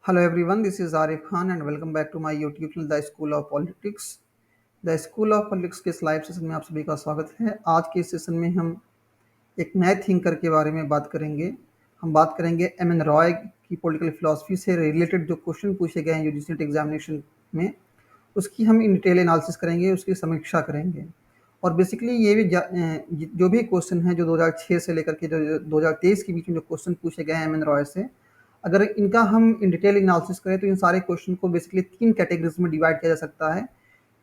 Hello everyone, this is Arif Khan and welcome back to my YouTube channel The School of Politics. The school of politics के इस live session में आप सभी का स्वागत है। आज के इस सेशन में हम एक नए थिंकर के बारे में बात करेंगे। हम बात करेंगे एम एन रॉय की पॉलिटिकल फिलॉसफी से रिलेटेड जो क्वेश्चन पूछे गए हैं यूजीसी नेट एग्जामिनेशन में, उसकी हम इन डिटेल एनालिसिस करेंगे, उसकी समीक्षा करेंगे। और बेसिकली ये भी जो भी क्वेश्चन है जो 2006 से लेकर के जो 2023 के बीच में जो क्वेश्चन पूछे गए हैं एम एन रॉय से, अगर इनका हम इन डिटेल एनालिसिस करें तो इन सारे क्वेश्चन को बेसिकली 3 कैटेगरीज में डिवाइड किया जा सकता है।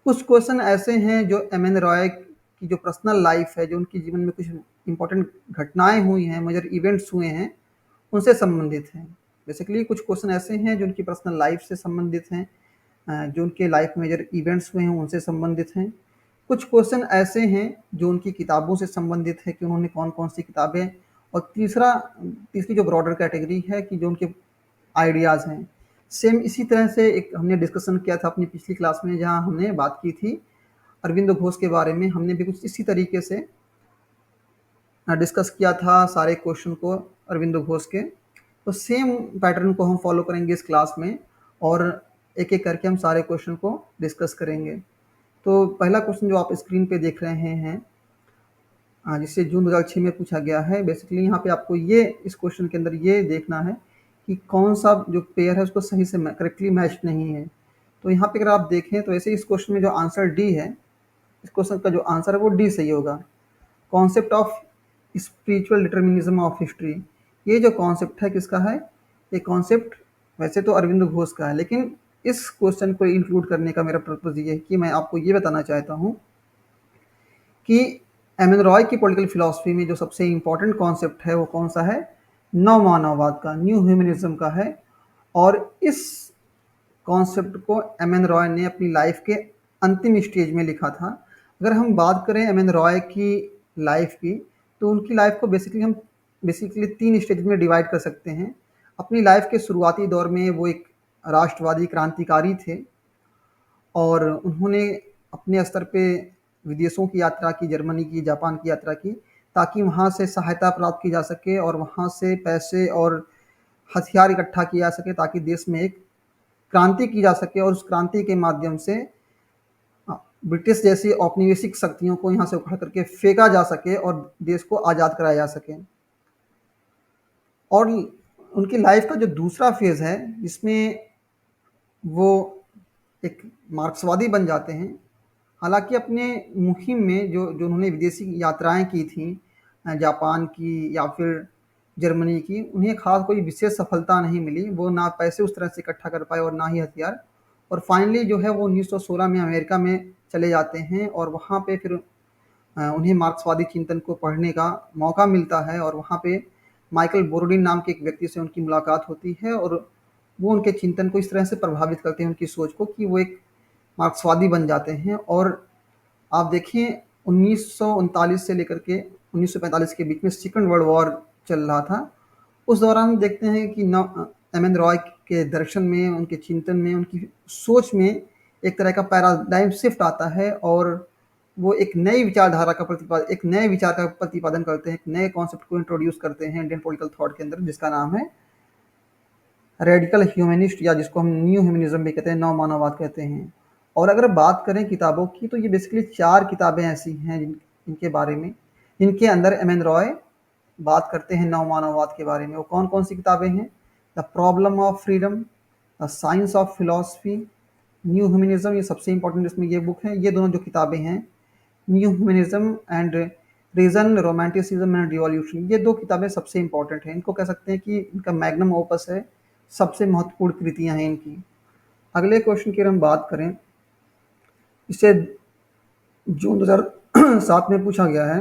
कुछ क्वेश्चन ऐसे हैं जो एम एन रॉय की जो पर्सनल लाइफ है, जो उनके जीवन में कुछ इंपॉर्टेंट घटनाएं हुई हैं, मेजर इवेंट्स हुए हैं, उनसे संबंधित हैं। बेसिकली कुछ क्वेश्चन ऐसे हैं जो उनकी पर्सनल लाइफ से संबंधित हैं, जो उनके लाइफ में मेजर इवेंट्स हुए हैं उनसे संबंधित हैं। कुछ क्वेश्चन ऐसे हैं जो उनकी किताबों से संबंधित है कि उन्होंने कौन कौन सी किताबें, और तीसरी जो ब्रॉडर कैटेगरी है कि जो उनके आइडियाज़ हैं। सेम इसी तरह से एक हमने डिस्कशन किया था अपनी पिछली क्लास में, जहाँ हमने बात की थी अरविंदो घोष के बारे में। हमने भी कुछ इसी तरीके से डिस्कस किया था सारे क्वेश्चन को अरविंदो घोष के। तो सेम पैटर्न को हम फॉलो करेंगे इस क्लास में और एक एक करके हम सारे क्वेश्चन को डिस्कस करेंगे। तो पहला क्वेश्चन जो आप स्क्रीन पे देख रहे हैं, जिससे जून 2006 में पूछा गया है, बेसिकली यहाँ पे आपको ये इस क्वेश्चन के अंदर ये देखना है कि कौन सा जो पेयर है उसको सही से करेक्टली मैच नहीं है। तो यहाँ पे अगर आप देखें तो ऐसे इस क्वेश्चन में जो आंसर डी है, इस क्वेश्चन का जो आंसर है वो डी सही होगा। Concept of spiritual determinism of history, ये जो कॉन्सेप्ट है किसका है? ये कॉन्सेप्ट वैसे तो अरविंद घोष का है, लेकिन इस क्वेश्चन को इंक्लूड करने का मेरा पर्पज ये है कि मैं आपको ये बताना चाहता हूँ कि एम एन रॉय की पॉलिटिकल फिलॉसफी में जो सबसे इम्पॉर्टेंट कॉन्सेप्ट है वो कौन सा है? नवमानववाद का, न्यू ह्यूमनिज्म का है। और इस कॉन्सेप्ट को एम एन रॉय ने अपनी लाइफ के अंतिम स्टेज में लिखा था। अगर हम बात करें एम एन रॉय की लाइफ की, तो उनकी लाइफ को बेसिकली 3 स्टेज में डिवाइड कर सकते हैं। अपनी लाइफ के शुरुआती दौर में वो एक राष्ट्रवादी क्रांतिकारी थे और उन्होंने अपने स्तर पे विदेशों की यात्रा की, जर्मनी की, जापान की यात्रा की, ताकि वहाँ से सहायता प्राप्त की जा सके और वहाँ से पैसे और हथियार इकट्ठा किया जा सके, ताकि देश में एक क्रांति की जा सके और उस क्रांति के माध्यम से ब्रिटिश जैसी औपनिवेशिक शक्तियों को यहाँ से उखाड़ करके फेंका जा सके और देश को आज़ाद कराया जा सके। और उनकी लाइफ का जो दूसरा फेज़ है, जिसमें वो एक मार्क्सवादी बन जाते हैं। हालांकि अपने मुहिम में जो जो उन्होंने विदेशी यात्राएं की थी, जापान की या फिर जर्मनी की, उन्हें खास कोई विशेष सफलता नहीं मिली। वो ना पैसे उस तरह से इकट्ठा कर पाए और ना ही हथियार। और फाइनली जो है वो 1916 में अमेरिका में चले जाते हैं और वहाँ पे फिर उन्हें मार्क्सवादी चिंतन को पढ़ने का मौका मिलता है और वहाँ पे माइकल बोरोडिन नाम के एक व्यक्ति से उनकी मुलाकात होती है और वो उनके चिंतन को इस तरह से प्रभावित करते हैं, उनकी सोच को, कि वो एक मार्क्सवादी बन जाते हैं। और आप देखिए 1939 से लेकर के 1945 के बीच में सेकंड वर्ल्ड वॉर चल रहा था। उस दौरान देखते हैं कि एम एन रॉय के दर्शन में, उनके चिंतन में, उनकी सोच में एक तरह का पैराडाइम शिफ्ट आता है और वो एक नई विचारधारा का एक नए विचार का प्रतिपादन करते हैं, एक नए कॉन्सेप्ट को इंट्रोड्यूस करते हैं इंडियन पॉलिटिकल थॉट के अंदर, जिसका नाम है रेडिकल ह्यूमनिस्ट, या जिसको हम न्यू ह्यूमनिज्म भी कहते हैं, नव मानववाद कहते हैं। और अगर बात करें किताबों की, तो ये बेसिकली 4 किताबें ऐसी हैं जिनके बारे में, जिनके अंदर एम एन रॉय बात करते हैं नव मानववाद के बारे में। वो कौन कौन सी किताबें हैं? The problem of freedom, the science of philosophy, new humanism, ये सबसे इंपॉर्टेंट इसमें ये बुक है। ये दोनों जो किताबें हैं, new humanism and reason, romanticism and revolution, ये 2 किताबें सबसे इंपॉर्टेंट हैं। इनको कह सकते हैं कि इनका मैग्नम ओपस है, सबसे महत्वपूर्ण कृतियां हैं इनकी। अगले क्वेश्चन की अगर हम बात करें, इसे जून 2007 में पूछा गया है।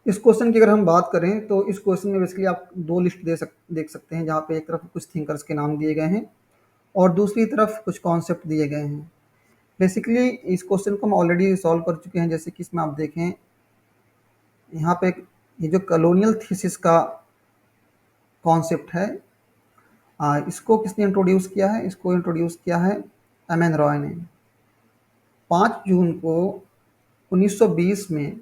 इस क्वेश्चन की अगर हम बात करें तो इस क्वेश्चन में बेसिकली आप 2 लिस्ट देख सकते हैं, जहाँ पे एक तरफ कुछ थिंकर्स के नाम दिए गए हैं और दूसरी तरफ कुछ कॉन्सेप्ट दिए गए हैं। बेसिकली इस क्वेश्चन को हम ऑलरेडी सॉल्व कर चुके हैं। जैसे कि इसमें आप देखें, यहाँ पे ये जो कॉलोनियल थीसिस का कॉन्सेप्ट है, इसको किसने इंट्रोड्यूस किया है? इसको इंट्रोड्यूस किया है एम एन रॉय ने। 5 जून को 1920 में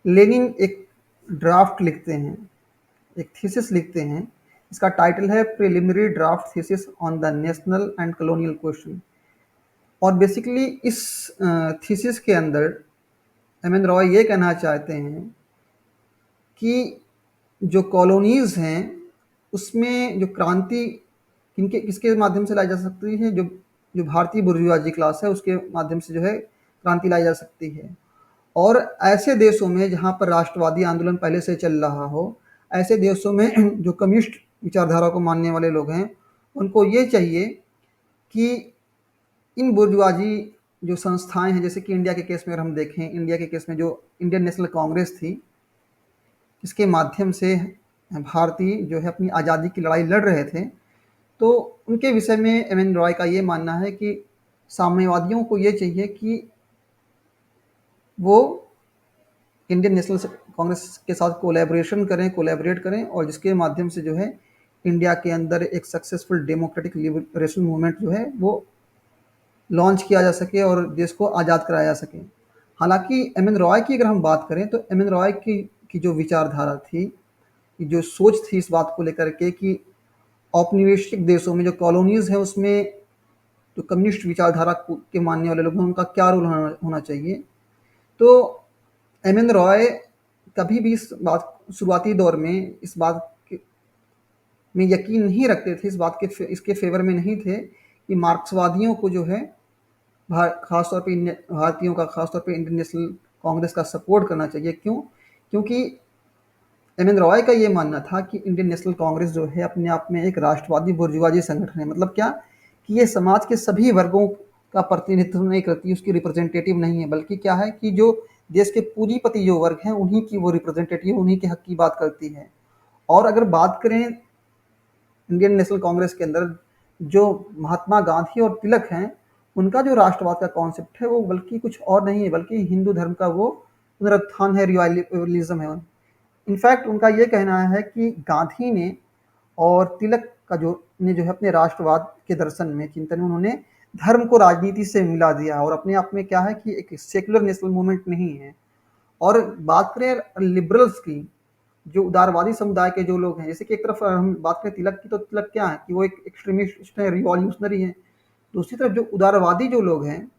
लेनिन एक ड्राफ्ट लिखते हैं, एक थीसिस लिखते हैं, इसका टाइटल है preliminary draft thesis on the national and colonial question. और बेसिकली इस थीसिस के अंदर एम एन रॉय ये कहना चाहते हैं कि जो कॉलोनीज़ हैं उसमें जो क्रांति किनके किसके माध्यम से लाई जा सकती है, जो जो भारतीय बुर्जुआजी क्लास है उसके माध्यम से जो है क्रांति लाई जा सकती है। और ऐसे देशों में जहाँ पर राष्ट्रवादी आंदोलन पहले से चल रहा हो, ऐसे देशों में जो कम्युनिस्ट विचारधारा को मानने वाले लोग हैं उनको ये चाहिए कि इन बुर्जुआजी जो संस्थाएं हैं, जैसे कि इंडिया के केस में अगर हम देखें, इंडिया के केस में जो इंडियन नेशनल कांग्रेस थी, इसके माध्यम से भारतीय जो है अपनी आज़ादी की लड़ाई लड़ रहे थे, तो उनके विषय में एम एन रॉय का ये मानना है कि साम्यवादियों को ये चाहिए कि वो इंडियन नेशनल कांग्रेस के साथ कोलैबोरेट करें और जिसके माध्यम से जो है इंडिया के अंदर एक सक्सेसफुल डेमोक्रेटिक लिबरेशन मूवमेंट जो है वो लॉन्च किया जा सके और देश को आज़ाद कराया जा सके। हालांकि एम एन रॉय की अगर हम बात करें तो एम एन रॉय की जो विचारधारा थी, जो सोच थी इस बात को लेकर के कि औपनिवेशिक देशों में जो कॉलोनीज़ हैं उसमें जो कम्युनिस्ट विचारधारा के मानने वाले लोग हैं उनका क्या रोल होना चाहिए। तो एम एन रॉय कभी भी इस बात शुरुआती दौर में इस बात में यकीन नहीं रखते थे, इस बात के इसके फेवर में नहीं थे कि मार्क्सवादियों को जो है खासतौर पे भारतीयों का खासतौर पे इंडियन नेशनल कांग्रेस का सपोर्ट करना चाहिए। क्यों? क्योंकि एम एन रॉय का ये मानना था कि इंडियन नेशनल कांग्रेस जो है अपने आप में एक राष्ट्रवादी बुर्जुआजी संगठन है। मतलब क्या कि ये समाज के सभी वर्गों का प्रतिनिधित्व नहीं करती, उसकी रिप्रेजेंटेटिव नहीं है, बल्कि क्या है कि जो देश के पूंजीपति जो वर्ग हैं उन्हीं की वो रिप्रेजेंटेटिव, उन्हीं के हक की बात करती है। और अगर बात करें इंडियन नेशनल कांग्रेस के अंदर जो महात्मा गांधी और तिलक हैं, उनका जो राष्ट्रवाद का कॉन्सेप्ट है वो बल्कि कुछ और नहीं है, बल्कि हिंदू धर्म का वो पुनरुत्थान है, रिवाइवलिज्म है। इनफैक्ट उनका ये कहना है कि गांधी ने और तिलक का जो है अपने राष्ट्रवाद के दर्शन में, चिंतन में उन्होंने धर्म को राजनीति से मिला दिया और अपने आप में क्या है कि एक सेकुलर नेशनल मूवमेंट नहीं है। और बात करें लिबरल्स की, जो उदारवादी समुदाय के जो लोग हैं, जैसे कि एक तरफ हम बात करें तिलक की, तो तिलक क्या है कि वो एक एक्सट्रीमिस्ट है, रिवॉल्यूशनरी है। दूसरी तरफ जो उदारवादी जो लोग हैं,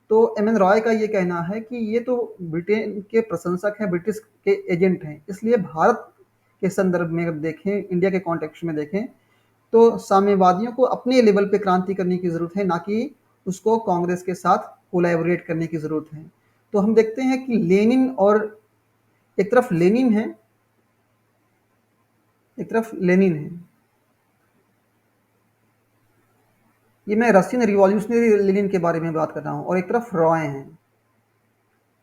तो एम एन रॉय का ये कहना है कि ये तो ब्रिटेन के प्रशंसक हैं, ब्रिटिश के एजेंट हैं, इसलिए भारत के संदर्भ में अगर देखें, इंडिया के कॉन्टेक्स्ट में देखें, तो साम्यवादियों को अपने लेवल पे क्रांति करने की ज़रूरत है, ना कि उसको कांग्रेस के साथ कोलैबोरेट करने की ज़रूरत है। तो हम देखते हैं कि लेनिन और एक तरफ लेनिन है, एक तरफ लेनिन है, ये मैं रशियन रिवॉल्यूशनरी लेनिन के बारे में बात कर रहा हूँ, और एक तरफ रॉय हैं।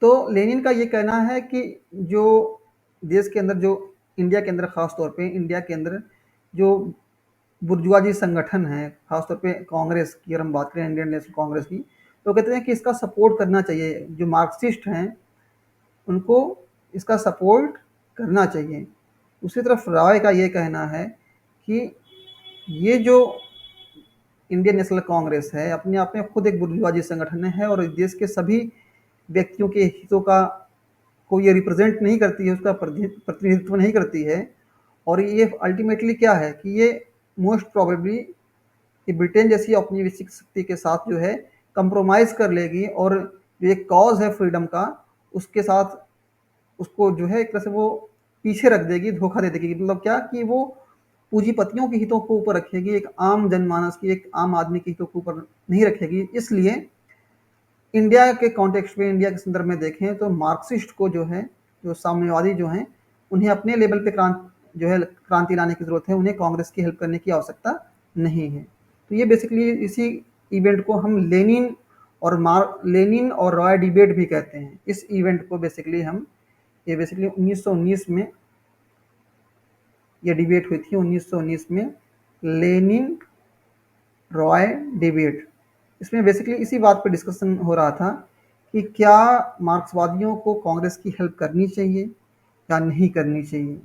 तो लेनिन का ये कहना है कि जो देश के अंदर, जो इंडिया के अंदर, ख़ास तौर पे इंडिया के अंदर जो बुर्जुआजी संगठन है, ख़ासतौर पे कांग्रेस की अगर हम बात करें, इंडियन नेशनल कांग्रेस की, तो कहते हैं कि इसका सपोर्ट करना चाहिए। जो मार्क्सिस्ट हैं उनको इसका सपोर्ट करना चाहिए। दूसरी तरफ रॉय का ये कहना है कि ये जो इंडियन नेशनल कांग्रेस है अपने आप में खुद एक बुर्जुआजी संगठन है और देश के सभी व्यक्तियों के हितों का को ये रिप्रेजेंट नहीं करती है, उसका प्रतिनिधित्व नहीं करती है। और ये अल्टीमेटली क्या है कि ये मोस्ट प्रोबेबली कि ब्रिटेन जैसी अपनी वैश्विक शक्ति के साथ जो है कंप्रोमाइज़ कर लेगी और जो एक कॉज है फ्रीडम का, उसके साथ उसको जो है एक तरह से वो पीछे रख देगी, धोखा दे देगी। मतलब क्या कि वो पूंजीपतियों के हितों को ऊपर रखेगी, एक आम जनमानस की, एक आम आदमी के हितों को ऊपर नहीं रखेगी। इसलिए इंडिया के कॉन्टेक्स्ट में, इंडिया के संदर्भ में देखें तो मार्क्सिस्ट को जो है, जो साम्यवादी जो हैं, उन्हें अपने लेवल पे क्रांति लाने की ज़रूरत है, उन्हें कांग्रेस की हेल्प करने की आवश्यकता नहीं है। तो ये बेसिकली इसी इवेंट को हम लेनिन और रॉय डिबेट भी कहते हैं। इस इवेंट को बेसिकली 1919 में ये डिबेट हुई थी, 1919 में लेनिन रॉय डिबेट। इसमें बेसिकली इसी बात पर डिस्कशन हो रहा था कि क्या मार्क्सवादियों को कांग्रेस की हेल्प करनी चाहिए या नहीं करनी चाहिए।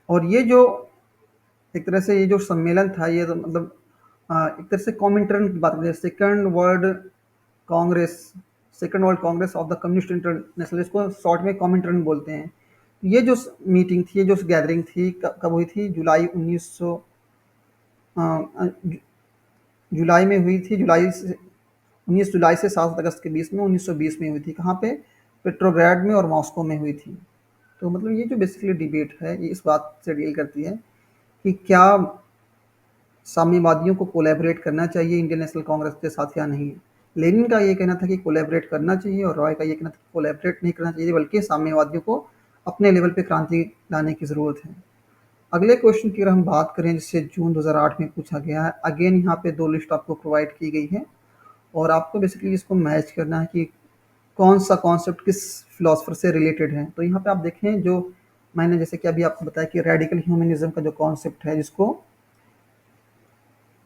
और ये जो एक तरह से ये जो सम्मेलन था, ये तो मतलब एक तरह से कॉमिंटर्न की बात करें, Congress second world Congress of the communist international, इसको शॉर्ट में कॉमिंटर्न बोलते हैं। ये जो मीटिंग थी, ये जो गैदरिंग थी, कब हुई थी? जुलाई 1900 जुलाई में हुई थी। जुलाई से 19 जुलाई से 7 अगस्त के बीच में 1920 में हुई थी। कहाँ पे? पेट्रोग्राड में और मॉस्को में हुई थी। तो मतलब ये जो बेसिकली डिबेट है, ये इस बात से डील करती है कि क्या साम्यवादियों को कोलैबोरेट करना चाहिए इंडियन नेशनल कांग्रेस के साथ या नहीं। लेनिन का ये कहना था कि कोलैबोरेट करना चाहिए, और रॉय का ये कहना था कि कोलैबोरेट नहीं करना चाहिए, बल्कि साम्यवादियों को अपने लेवल पे क्रांति लाने की ज़रूरत है। अगले क्वेश्चन की अगर हम बात करें, जिससे जून 2008 में पूछा गया है, अगेन यहाँ पे 2 लिस्ट आपको प्रोवाइड की गई है, और आपको बेसिकली इसको मैच करना है कि कौन सा कॉन्सेप्ट किस फिलोसफर से रिलेटेड है। तो यहाँ पे आप देखें, जो मैंने जैसे कि अभी आपको बताया कि रेडिकल ह्यूमनिज्म का जो कॉन्सेप्ट है, जिसको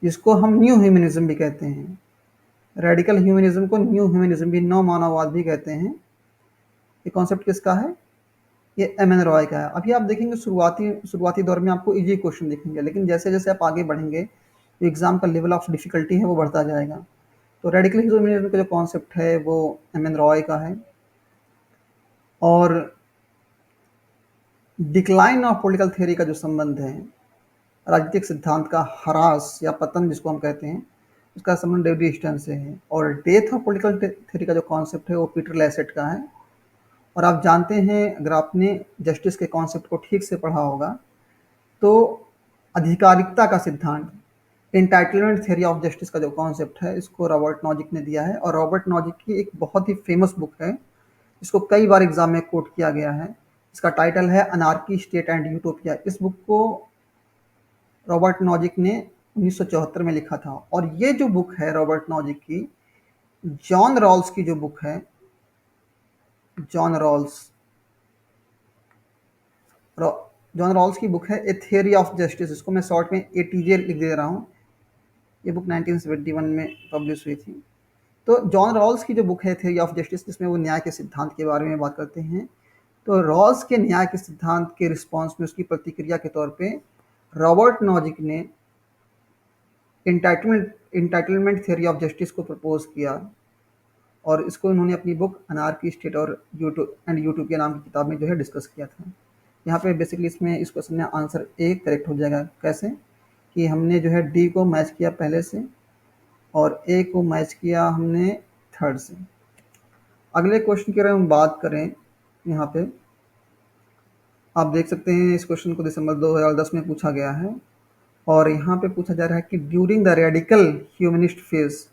जिसको हम न्यू ह्यूमनिज्म भी कहते हैं, रेडिकल ह्यूमनिज्म को न्यू ह्यूमनिज्म भी, नव मानववाद भी कहते हैं। ये कॉन्सेप्ट किसका है? ये एम एन रॉय का है। अभी आप देखेंगे शुरुआती दौर में आपको इजी क्वेश्चन दिखेंगे, लेकिन जैसे जैसे आप आगे बढ़ेंगे, एग्जाम का लेवल ऑफ डिफिकल्टी है वो बढ़ता जाएगा। तो रेडिकल ह्यूमनिज्म का जो कॉन्सेप्ट है वो एम एन रॉय का है। और डिक्लाइन ऑफ पॉलिटिकल थ्योरी का जो संबंध है, राजनीतिक सिद्धांत का ह्रास या पतन जिसको हम कहते हैं, उसका संबंध डेविड ह्यूस्टन से है। और डेथ ऑफ पॉलिटिकल थ्योरी का जो कॉन्सेप्ट है वो पीटर लैसेट का है। और आप जानते हैं, अगर आपने जस्टिस के कॉन्सेप्ट को ठीक से पढ़ा होगा, तो आधिकारिकता का सिद्धांत, एंटाइटलमेंट थ्योरी ऑफ जस्टिस का जो कॉन्सेप्ट है, इसको रॉबर्ट नॉजिक ने दिया है। और रॉबर्ट नॉजिक की एक बहुत ही फेमस बुक है, इसको कई बार एग्जाम में कोट किया गया है। इसका टाइटल है अनार्की, स्टेट एंड यूटोपिया। इस बुक को रॉबर्ट नॉजिक ने 1974 में लिखा था। और ये जो बुक है रॉबर्ट नॉजिक की, जॉन रॉल्स की जो बुक है, जॉन रॉल्स जॉन रॉल्स की बुक है ए थियरी ऑफ जस्टिस। इसको मैं शॉर्ट में एटीजे लिख दे रहा हूँ। ये बुक 1971 में पब्लिश हुई थी। तो जॉन रॉल्स की जो बुक है थियरी ऑफ जस्टिस, जिसमें वो न्याय के सिद्धांत के बारे में बात करते हैं, तो रॉल्स के न्याय के सिद्धांत के रिस्पॉन्स में, उसकी प्रतिक्रिया के तौर पे, रॉबर्ट नॉजिक ने इंटाइटलमेंट थ्योरी ऑफ जस्टिस को प्रपोज किया। और इसको उन्होंने अपनी बुक अनार्की, स्टेट और यूटोपिया नाम की किताब में जो है डिस्कस किया था। यहाँ पे बेसिकली इसमें इस क्वेश्चन में आंसर ए करेक्ट हो जाएगा। कैसे? कि हमने जो है डी को मैच किया पहले से, और ए को मैच किया हमने थर्ड से। अगले क्वेश्चन की अगर हम बात करें, यहाँ पे आप देख सकते हैं, इस क्वेश्चन को दिसंबर 2010 में पूछा गया है। और यहाँ पे पूछा जा रहा है कि during the radical humanist phase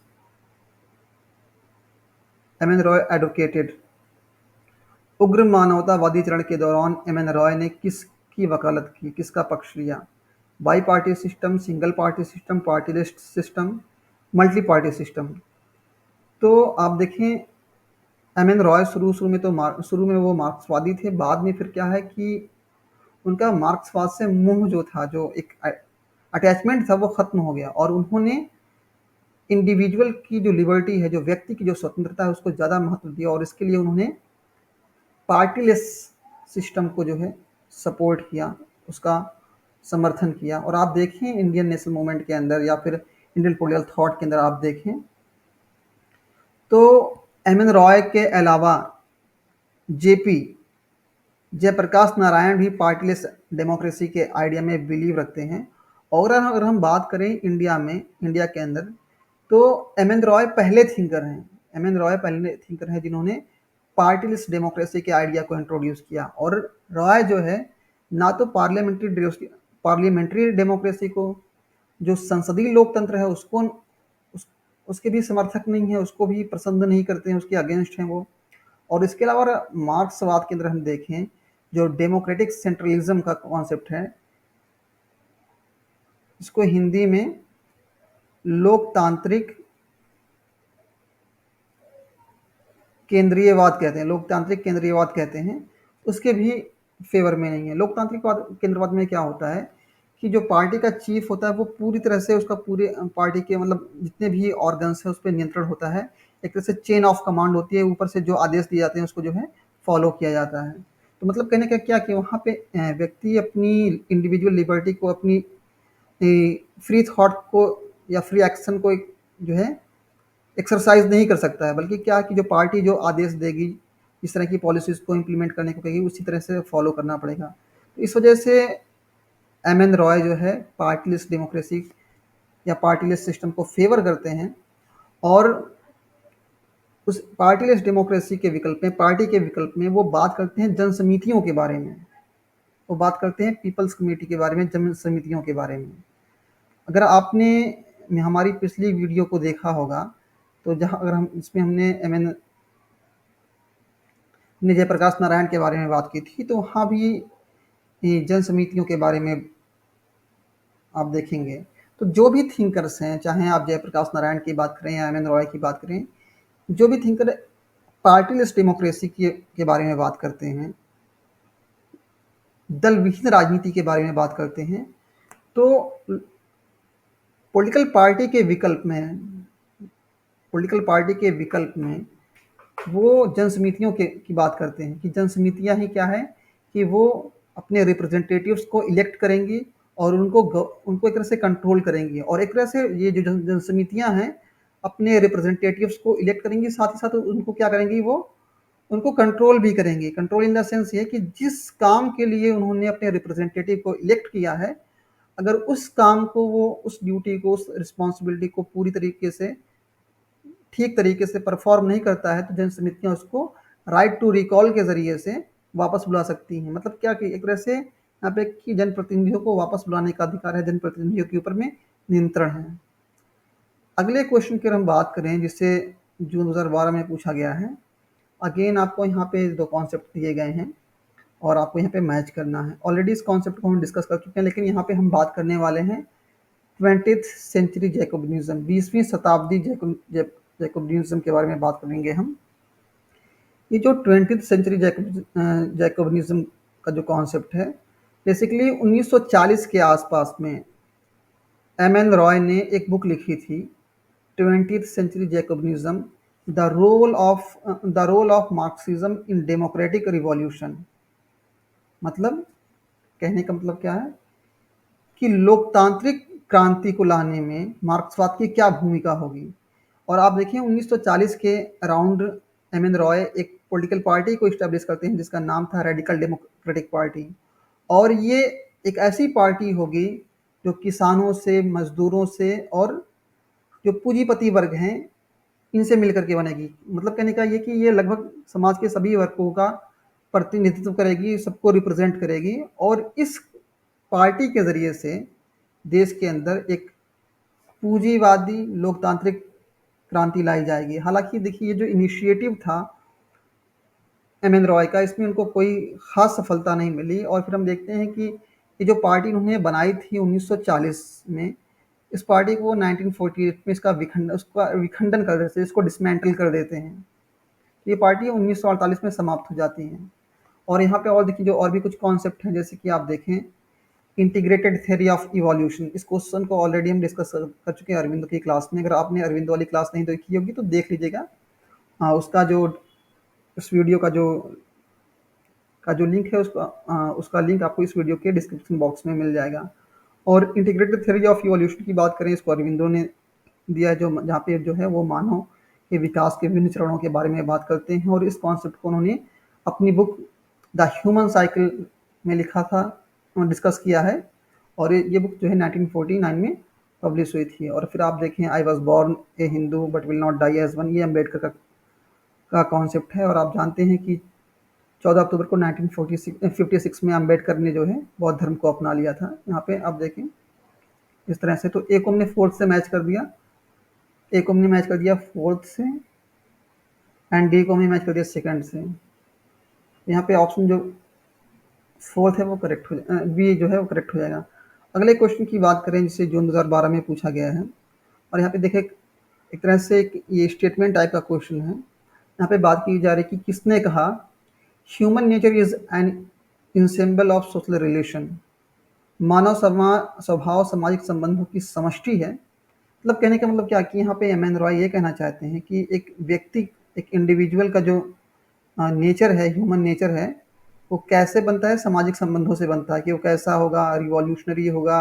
M N Roy advocated, उग्र मानवतावादी चरण के दौरान एम एन रॉय ने किसकी वकालत की, किसका पक्ष लिया? Bi party system, single party system, party list system, multi party system. तो आप देखें, एम एन रॉय शुरू में वो मार्क्सवादी थे। बाद में फिर क्या है कि उनका मार्क्सवाद से मुंह जो था, जो एक अटैचमेंट था, वो खत्म हो गया। और उन्होंने इंडिविजुअल की जो लिबर्टी है, जो व्यक्ति की जो स्वतंत्रता है, उसको ज़्यादा महत्व दिया। और इसके लिए उन्होंने पार्टीलेस सिस्टम को जो है सपोर्ट किया, उसका समर्थन किया। और आप देखें इंडियन नेशनल मूवमेंट के अंदर, या फिर इंडियन पॉलिटिकल थॉट के अंदर आप देखें, तो एम एन रॉय के अलावा जेपी, जयप्रकाश नारायण भी पार्टीलेस डेमोक्रेसी के आइडिया में बिलीव रखते हैं। और अगर हम बात करें इंडिया के अंदर, तो एम एन रॉय पहले थिंकर हैं। एम एन रॉय पहले थिंकर हैं जिन्होंने पार्टीलेस डेमोक्रेसी के आइडिया को इंट्रोड्यूस किया। और रॉय जो है, ना तो पार्लियामेंट्री डेमोक्रेसी को, जो संसदीय लोकतंत्र है, उस, उसके भी समर्थक नहीं है, उसको भी पसंद नहीं करते हैं, उसके अगेंस्ट हैं वो। और इसके अलावा मार्क्सवाद के अंदर हम देखें, जो डेमोक्रेटिक सेंट्रलिज्म का कॉन्सेप्ट है, इसको हिंदी में लोकतांत्रिक केंद्रीयवाद कहते हैं, लोकतांत्रिक केंद्रीयवाद कहते हैं, उसके भी फेवर में नहीं है। लोकतांत्रिक केंद्रवाद में क्या होता है कि जो पार्टी का चीफ होता है, वो पूरी तरह से उसका पूरे पार्टी के मतलब जितने भी ऑर्गन्स है उस पर नियंत्रण होता है। एक तरह से चेन ऑफ कमांड होती है, ऊपर से जो आदेश दिए जाते हैं उसको जो है फॉलो किया जाता है। तो मतलब कहने का क्या कि वहाँ पे व्यक्ति अपनी इंडिविजुअल लिबर्टी को, अपनी फ्री थॉट को या फ्री एक्शन को जो है एक्सरसाइज नहीं कर सकता है, बल्कि क्या कि जो पार्टी जो आदेश देगी, इस तरह की पॉलिसीज़ को इम्प्लीमेंट करने को कहेगी, उसी तरह से फॉलो करना पड़ेगा। तो इस वजह से एम.एन. रॉय जो है पार्टीलेस डेमोक्रेसी या पार्टीलेस सिस्टम को फ़ेवर करते हैं, और उस पार्टीलेस डेमोक्रेसी के विकल्प में, पार्टी के विकल्प में वो बात करते हैं जन समितियों के बारे में। वो बात करते हैं पीपल्स कमेटी के बारे में, जन समितियों के बारे में। अगर आपने हमारी पिछली वीडियो को देखा होगा, तो जहाँ अगर हम इसमें हमने एम.एन. ने जयप्रकाश नारायण के बारे में बात की थी, तो वहाँ भी ये जन समितियों के बारे में आप देखेंगे। तो जो भी थिंकर्स हैं, चाहे आप जयप्रकाश नारायण की बात करें या एम.एन. रॉय की बात करें, जो भी थिंकर पार्टीलेस डेमोक्रेसी के बारे में बात करते हैं, दल विहीन राजनीति के बारे में बात करते हैं, तो पॉलिटिकल पार्टी के विकल्प में पॉलिटिकल पार्टी के विकल्प में वो जन समितियों की बात करते हैं कि जन समितियाँ ही क्या है कि वो अपने रिप्रेजेंटेटिव्स को इलेक्ट करेंगी और उनको एक तरह से कंट्रोल करेंगी, और एक तरह से ये जो जन समितियाँ हैं अपने रिप्रेजेंटेटिव्स को इलेक्ट करेंगी, साथ ही साथ उनको क्या करेंगी, वो उनको कंट्रोल भी करेंगी। कंट्रोल इन द सेंस ये कि जिस काम के लिए उन्होंने अपने रिप्रेजेंटेटिव को इलेक्ट किया है, अगर उस काम को, वो उस ड्यूटी को, उस रिस्पॉन्सिबिलिटी को पूरी तरीके से, ठीक तरीके से परफॉर्म नहीं करता है, तो जन समितियाँ उसको राइट टू रिकॉल के ज़रिए से वापस बुला सकती हैं। मतलब क्या कि एक तरह से यहाँ पे कि जनप्रतिनिधियों को वापस बुलाने का अधिकार है, जनप्रतिनिधियों के ऊपर में नियंत्रण है। अगले क्वेश्चन की हम बात करें, जिससे जून 2012 में पूछा गया है। अगेन आपको यहाँ पे 2 कॉन्सेप्ट दिए गए हैं और आपको यहाँ पे मैच करना है। ऑलरेडी इस कॉन्सेप्ट को हम डिस्कस कर चुके हैं, लेकिन यहाँ पे हम बात करने वाले हैं 20th सेंचुरी जैकोबिनिज्म, 20वीं शताब्दी जैकोबिनिज्म के बारे में बात करेंगे हम। ये जो 20th सेंचुरी जैकोबिनिज्म का जो कॉन्सेप्ट है, बेसिकली 1940 के आसपास में एम.एन. रॉय ने एक बुक लिखी थी, 20th century Jacobinism, the role of Marxism in democratic revolution. मतलब कहने का मतलब क्या है कि लोकतांत्रिक क्रांति को लाने में मार्क्सवाद की क्या भूमिका होगी। और आप देखिए 1940 के अराउंड एम.एन. रॉय एक पॉलिटिकल पार्टी को इस्टेब्लिश करते हैं जिसका नाम था रेडिकल डेमोक्रेटिक पार्टी, और ये एक ऐसी पार्टी होगी जो किसानों से, मजदूरों से और जो पूंजीपति वर्ग हैं, इनसे मिलकर के बनेगी। मतलब कहने का ये कि ये लगभग समाज के सभी वर्गों का प्रतिनिधित्व करेगी, सबको रिप्रेजेंट करेगी, और इस पार्टी के ज़रिए से देश के अंदर एक पूंजीवादी लोकतांत्रिक क्रांति लाई जाएगी। हालांकि देखिए, ये जो इनिशिएटिव था एम.एन. रॉय का, इसमें उनको कोई ख़ास सफलता नहीं मिली, और फिर हम देखते हैं कि ये जो पार्टी उन्होंने बनाई थी 1940 में, इस पार्टी को 1948 में उसका विखंडन कर देते हैं, इसको डिसमेंटल कर देते हैं। ये पार्टी 1948 में समाप्त हो जाती है। और यहाँ पे और देखिए, जो और भी कुछ कॉन्सेप्ट हैं, जैसे कि आप देखें इंटीग्रेटेड थ्योरी ऑफ इवोल्यूशन। इस क्वेश्चन को ऑलरेडी हम डिस्कस कर चुके हैं अरविंद की क्लास में। अगर आपने अरविंद वाली क्लास नहीं देखी होगी तो देख लीजिएगा। हाँ, उसका जो इस वीडियो का जो लिंक है, उसका लिंक आपको इस वीडियो के डिस्क्रिप्शन बॉक्स में मिल जाएगा। और इंटीग्रेटेड थ्योरी ऑफ इवोल्यूशन की बात करें, इसको अरविंदो ने दिया है, जो जहाँ पे जो है वो मानव के विकास के विभिन्न चरणों के बारे में बात करते हैं, और इस कॉन्सेप्ट को उन्होंने अपनी बुक द ह्यूमन साइकिल में लिखा था, डिस्कस किया है, और ये बुक जो है 1949 में पब्लिश हुई थी। और फिर आप देखें I was born a Hindu but will not die as one, ये अम्बेडकर का कॉन्सेप्ट है। और आप जानते हैं कि 14 अक्टूबर को 1956 में अम्बेडकर ने जो है बौद्ध धर्म को अपना लिया था। यहाँ पे आप देखें इस तरह से, तो ए को हमने फोर्थ से मैच कर दिया, ए को हमने मैच कर दिया फोर्थ से, एंड डी को हमने मैच कर दिया सेकंड से। यहाँ पे ऑप्शन जो फोर्थ है वो करेक्ट हो जाए, बी जो है वो करेक्ट हो जाएगा। अगले क्वेश्चन की बात करें, जिसे जून 2012 में पूछा गया है, और यहाँ पे देखें एक तरह से ये स्टेटमेंट टाइप का क्वेश्चन है। यहाँ पे बात की जा रही है कि किसने कहा human nature is an ensemble of social relation. मानव स्वभाव सामाजिक संबंधों की समष्टि है। मतलब कहने का मतलब क्या कि यहाँ पे एम.एन. रॉय ये कहना चाहते हैं कि एक व्यक्ति, एक इंडिविजुअल का जो नेचर है, ह्यूमन नेचर है, वो कैसे बनता है, सामाजिक संबंधों से बनता है। कि वो कैसा होगा, रिवॉल्यूशनरी होगा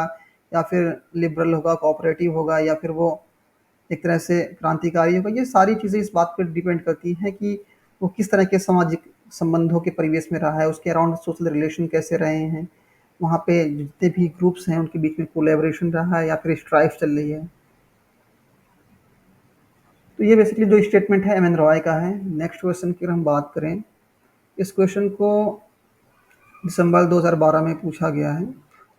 या फिर लिबरल होगा, कोऑपरेटिव होगा, या फिर वो एक तरह से क्रांतिकारी होगा। ये सारी चीज़ें इस बात पर डिपेंड करती हैं कि वो किस तरह के सामाजिक संबंधों के परिवेश में रहा है, उसके अराउंड सोशल रिलेशन कैसे रहे हैं, वहाँ पे जितने भी ग्रुप्स हैं उनके बीच में कोलैबोरेशन रहा है या फिर स्ट्राइफ चल रही है। तो ये बेसिकली जो स्टेटमेंट है एम एन रॉय का है। नेक्स्ट क्वेश्चन की अगर हम बात करें, इस क्वेश्चन को दिसंबर 2012 में पूछा गया है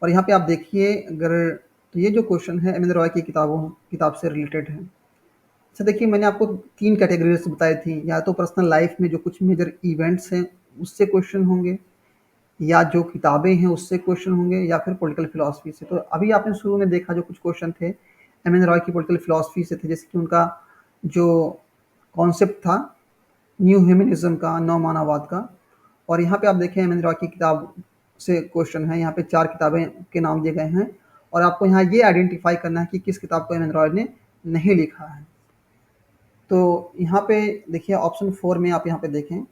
और यहाँ पे आप देखिए अगर, तो ये जो क्वेश्चन है एम एन रॉय की किताब से रिलेटेड है। अच्छा देखिए, मैंने आपको 3 कैटेगरीज़ बताई थी, या तो पर्सनल लाइफ में जो कुछ मेजर इवेंट्स हैं उससे क्वेश्चन होंगे, या जो किताबें हैं उससे क्वेश्चन होंगे, या फिर पॉलिटिकल फिलॉसफी से। तो अभी आपने शुरू में देखा जो कुछ क्वेश्चन थे एम एन रॉय की पॉलिटिकल फिलॉसफी से थे, जैसे कि उनका जो कॉन्सेप्ट था न्यू ह्यूमनिज्म का, नव मानववाद का। और यहाँ पे आप देखें एम एन रॉय की किताब से क्वेश्चन है, यहाँ पे 4 किताबें के नाम दिए गए हैं और आपको यहाँ ये आइडेंटिफाई करना है कि किस किताब को एम एन रॉय ने नहीं लिखा है। तो यहाँ पे देखिए ऑप्शन 4 में आप यहाँ पे देखें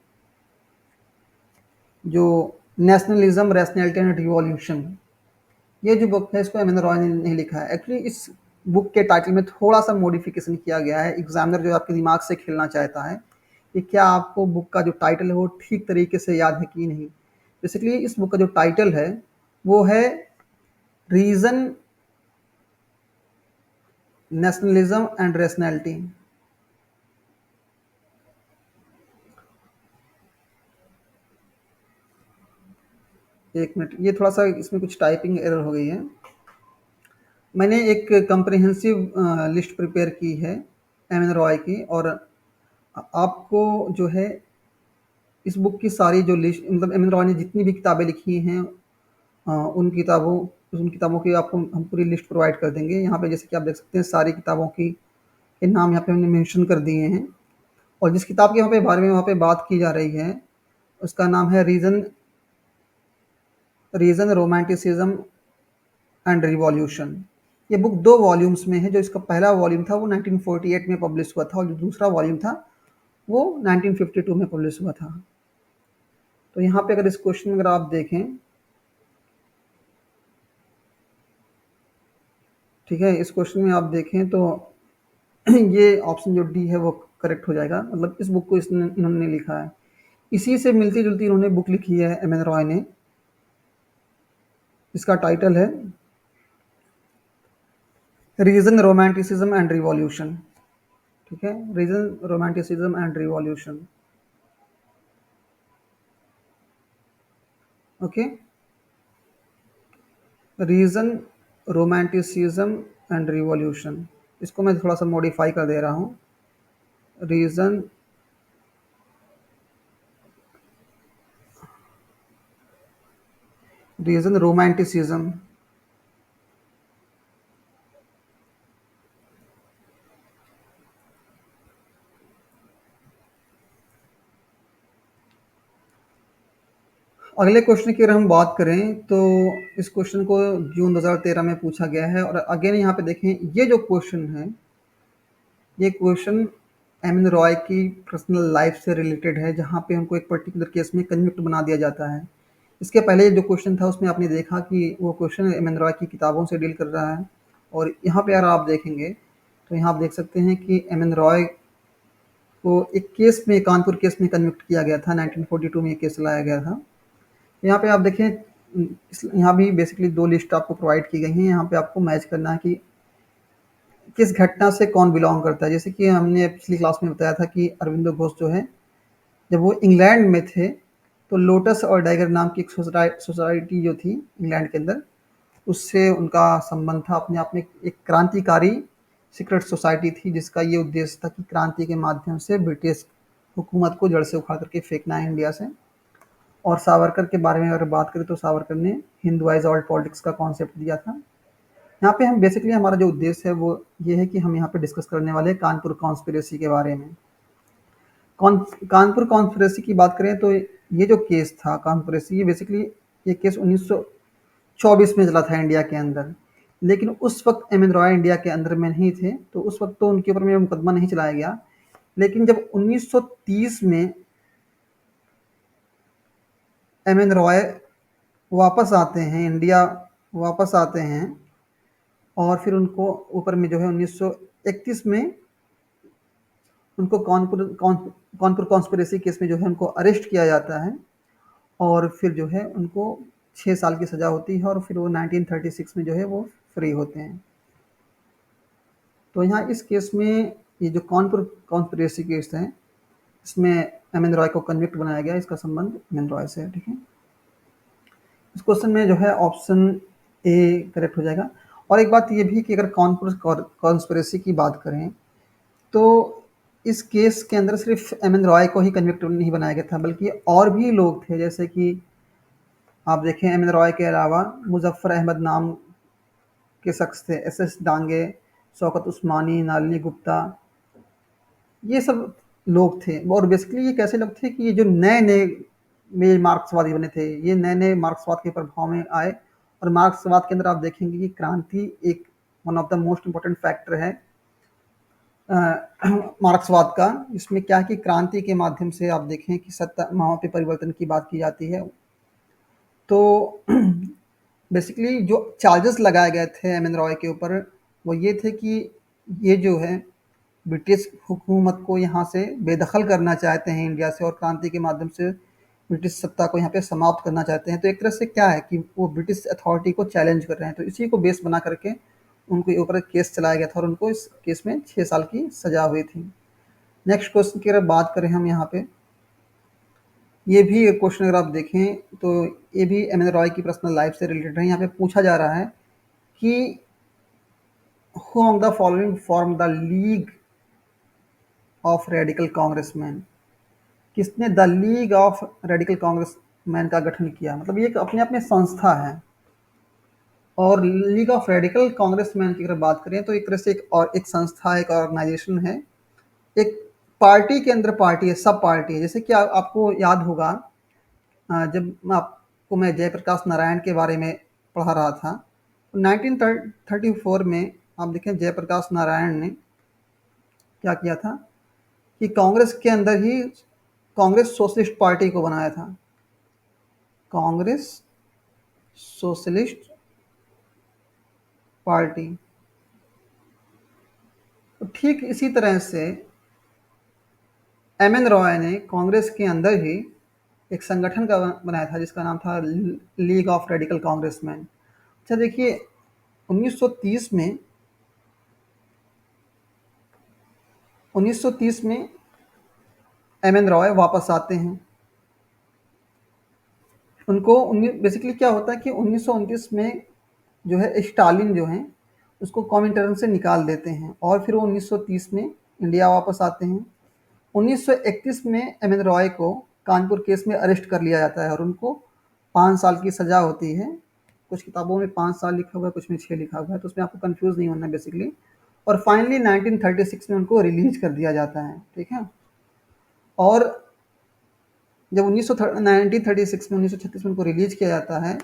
जो नेशनलिज्म, रैशनैलिटी एंड रिवॉल्यूशन, ये जो बुक है इसको एम एन रॉय ने नहीं लिखा है। एक्चुअली इस बुक के टाइटल में थोड़ा सा मॉडिफिकेशन किया गया है। एग्जामिनर जो आपके दिमाग से खेलना चाहता है कि क्या आपको बुक का जो टाइटल है वो ठीक तरीके से याद है कि नहीं। बेसिकली इस बुक का जो टाइटल है वो है रीजन, नेशनलिज्म एंड रैशनैलिटी। एक मिनट, ये थोड़ा सा इसमें कुछ टाइपिंग एरर हो गई है। मैंने एक कंप्रिहेंसिव लिस्ट प्रिपेयर की है एम एन रॉय की, और आपको जो है इस बुक की सारी जो लिस्ट, मतलब एम एन रॉय ने जितनी भी किताबें लिखी हैं उन किताबों की आपको हम पूरी लिस्ट प्रोवाइड कर देंगे। यहाँ पे जैसे कि आप देख सकते हैं सारी किताबों की के नाम यहाँ पे हमने मेंशन कर दिए हैं, और जिस किताब के बारे में वहाँ पे बात की जा रही है उसका नाम है रीजन, रोमांटिसिज्म एंड रिवॉल्यूशन। ये बुक 2 वॉल्यूम्स में है। जो इसका पहला वॉल्यूम था वो 1948 में पब्लिश हुआ था और जो दूसरा वॉल्यूम था वो 1952 में पब्लिश हुआ था। तो यहाँ पे अगर इस क्वेश्चन में अगर आप देखें, ठीक है, इस क्वेश्चन में आप देखें तो ये ऑप्शन जो डी है वो करेक्ट हो जाएगा। मतलब इस बुक को इन्होंने लिखा है, इसी से मिलती जुलती इन्होंने बुक लिखी है एम एन रॉय ने। इसका टाइटल है रीजन, रोमांटिसिज्म एंड रिवॉल्यूशन। ठीक है, reason, romanticism and revolution. Okay, reason, romanticism and revolution. इसको मैं थोड़ा सा मॉडिफाई कर दे रहा हूँ, रीजन, रोमांटिसिज्म। अगले क्वेश्चन की अगर हम बात करें तो इस क्वेश्चन को जून 2013 में पूछा गया है, और अगेन यहाँ पे देखें ये जो क्वेश्चन है ये क्वेश्चन एम एन रॉय की पर्सनल लाइफ से रिलेटेड है, जहाँ पे उनको एक पर्टिकुलर केस में कन्विक्ट बना दिया जाता है। इसके पहले जो क्वेश्चन था उसमें आपने देखा कि वो क्वेश्चन एम एन रॉय की किताबों से डील कर रहा है, और यहाँ पे अगर आप देखेंगे तो यहाँ आप देख सकते हैं कि एम एन रॉय को एक केस में, कानपुर केस में कन्विक्ट किया गया था। 1942 में ये केस लाया गया था। यहाँ पे आप देखें, यहाँ भी बेसिकली 2 लिस्ट आपको प्रोवाइड की गई हैं। यहाँ पे आपको मैच करना है कि किस घटना से कौन बिलोंग करता है। जैसे कि हमने पिछली क्लास में बताया था कि अरविंदो घोष जो है जब वो इंग्लैंड में थे तो लोटस और डाइगर नाम की एक सोसाइटी जो थी इंग्लैंड के अंदर, उससे उनका संबंध था। अपने आप में एक क्रांतिकारी सीक्रेट सोसाइटी थी जिसका ये उद्देश्य था कि क्रांति के माध्यम से ब्रिटिश हुकूमत को जड़ से उखाड़ करके फेंकना है इंडिया से। और सावरकर के बारे में अगर बात करें तो सावरकर ने हिंदुआइज ऑल्ड पॉलिटिक्स का कॉन्सेप्ट दिया था। यहाँ पे हम बेसिकली, हमारा जो उद्देश्य है वो ये है कि हम यहाँ पे डिस्कस करने वाले हैं कानपुर कॉन्स्पिरेसी के बारे में। कानपुर कॉन्स्पिरेसी की बात करें तो ये जो केस था कॉन्स्पिरेसी, ये बेसिकली ये केस 1924 में चला था इंडिया के अंदर, लेकिन उस वक्त एम एन रॉय इंडिया के अंदर में नहीं थे, तो उस वक्त तो उनके ऊपर में मुकदमा नहीं चलाया गया। लेकिन जब 1930 में एम एन रॉय वापस आते हैं, इंडिया वापस आते हैं, और फिर उनको ऊपर में जो है 1931 में उनको कानपुर कॉन्स्पिरेसी केस में जो है उनको अरेस्ट किया जाता है और फिर जो है उनको 6 साल की सज़ा होती है और फिर वो 1936 में जो है वो फ्री होते हैं। तो यहाँ इस केस में ये जो कानपुर कॉन्स्पिरेसी केस है, इसमें एम एन रॉय को कन्विक्ट बनाया गया। इसका संबंध एम एन रॉय से है, ठीक है। इस क्वेश्चन में जो है ऑप्शन ए करेक्ट हो जाएगा। और एक बात ये भी कि अगर कानपुर कॉन्स्पिरेसी की बात करें तो इस केस के अंदर सिर्फ एम एन रॉय को ही कन्विक्ट नहीं बनाया गया था, बल्कि और भी लोग थे। जैसे कि आप देखें, एम एन रॉय के अलावा मुजफ्फर अहमद नाम के शख्स थे, एस एस डांगे, शौकत उस्मानी, नलिनी गुप्ता, ये सब लोग थे। और बेसिकली ये कैसे लोग थे कि ये जो नए नए में मार्क्सवादी बने थे, ये नए नए मार्क्सवाद के प्रभाव में आए। और मार्क्सवाद के अंदर आप देखेंगे कि क्रांति एक one of the most important factor है मार्क्सवाद का। इसमें क्या है कि क्रांति के माध्यम से आप देखें कि सत्ता वहाँ पे परिवर्तन की बात की जाती है। तो बेसिकली जो चार्जेस लगाए गए थे एम एन रॉय के ऊपर वो ये थे कि ये जो है ब्रिटिश हुकूमत को यहाँ से बेदखल करना चाहते हैं इंडिया से, और क्रांति के माध्यम से ब्रिटिश सत्ता को यहाँ पे समाप्त करना चाहते हैं। तो एक तरह से क्या है कि वो ब्रिटिश अथॉरिटी को चैलेंज कर रहे हैं। तो इसी को बेस बना करके उनके ऊपर केस चलाया गया था और उनको इस केस में 6 साल की सजा हुई थी। नेक्स्ट क्वेश्चन की अगर बात करें हम यहाँ पे, ये भी एक क्वेश्चन अगर आप देखें तो ये भी एम एन रॉय की पर्सनल लाइफ से रिलेटेड है। यहाँ पे पूछा जा रहा है कि who among the following form the league of radical congressman, किसने the league of radical congressman का गठन किया। मतलब ये एक अपने आप में संस्था है। और लीग ऑफ रेडिकल कांग्रेसमैन की अगर बात करें तो एक तरह से एक संस्था है, एक ऑर्गेनाइजेशन है, एक पार्टी के अंदर पार्टी है, सब पार्टी है। जैसे कि आपको याद होगा जब आपको मैं जयप्रकाश नारायण के बारे में पढ़ा रहा था, तो 1934 में आप देखें जयप्रकाश नारायण ने क्या किया था कि कांग्रेस के अंदर ही कांग्रेस सोशलिस्ट पार्टी को बनाया था, कांग्रेस सोशलिस्ट पार्टी। तो ठीक इसी तरह से एम एन रॉय ने कांग्रेस के अंदर ही एक संगठन का बनाया था जिसका नाम था लीग ऑफ रेडिकल कांग्रेसमैन। अच्छा देखिए 1930 में 1930 में एम एन रॉय वापस आते हैं। उनको बेसिकली क्या होता है कि 1929 में जो है स्टालिन जो है उसको कॉमिंटर्न से निकाल देते हैं और फिर वो 1930 में इंडिया वापस आते हैं। 1931 में एम एन रॉय को कानपुर केस में अरेस्ट कर लिया जाता है और उनको 5 साल की सज़ा होती है। कुछ किताबों में 5 साल लिखा हुआ है, कुछ में 6 लिखा हुआ है, तो उसमें आपको कंफ्यूज नहीं होना बेसिकली। और फाइनली 1936 में उनको रिलीज कर दिया जाता है, ठीक है। और जब 1936 में 1936 में उनको रिलीज किया जाता है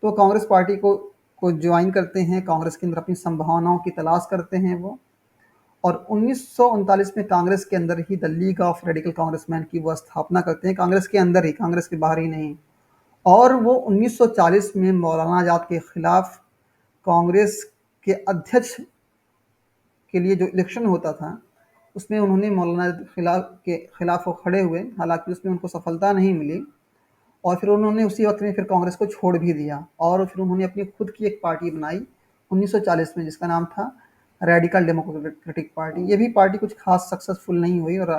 तो कांग्रेस पार्टी को ज्वाइन करते हैं, कांग्रेस के अंदर अपनी संभावनाओं की तलाश करते हैं वो। और 1939 में कांग्रेस के अंदर ही the league of radical congressman की वो स्थापना करते हैं, कांग्रेस के अंदर ही, कांग्रेस के बाहर ही नहीं। और वो 1940 में मौलाना आज़ाद के खिलाफ कांग्रेस के अध्यक्ष के लिए जो इलेक्शन होता था उसमें उन्होंने मौलाना के खिलाफ वो खड़े हुए, हालांकि उसमें उनको सफलता नहीं मिली। और फिर उन्होंने उसी वक्त में फिर कांग्रेस को छोड़ भी दिया और फिर उन्होंने अपनी खुद की एक पार्टी बनाई 1940 में जिसका नाम था रेडिकल डेमोक्रेटिक पार्टी। ये भी पार्टी कुछ खास सक्सेसफुल नहीं हुई और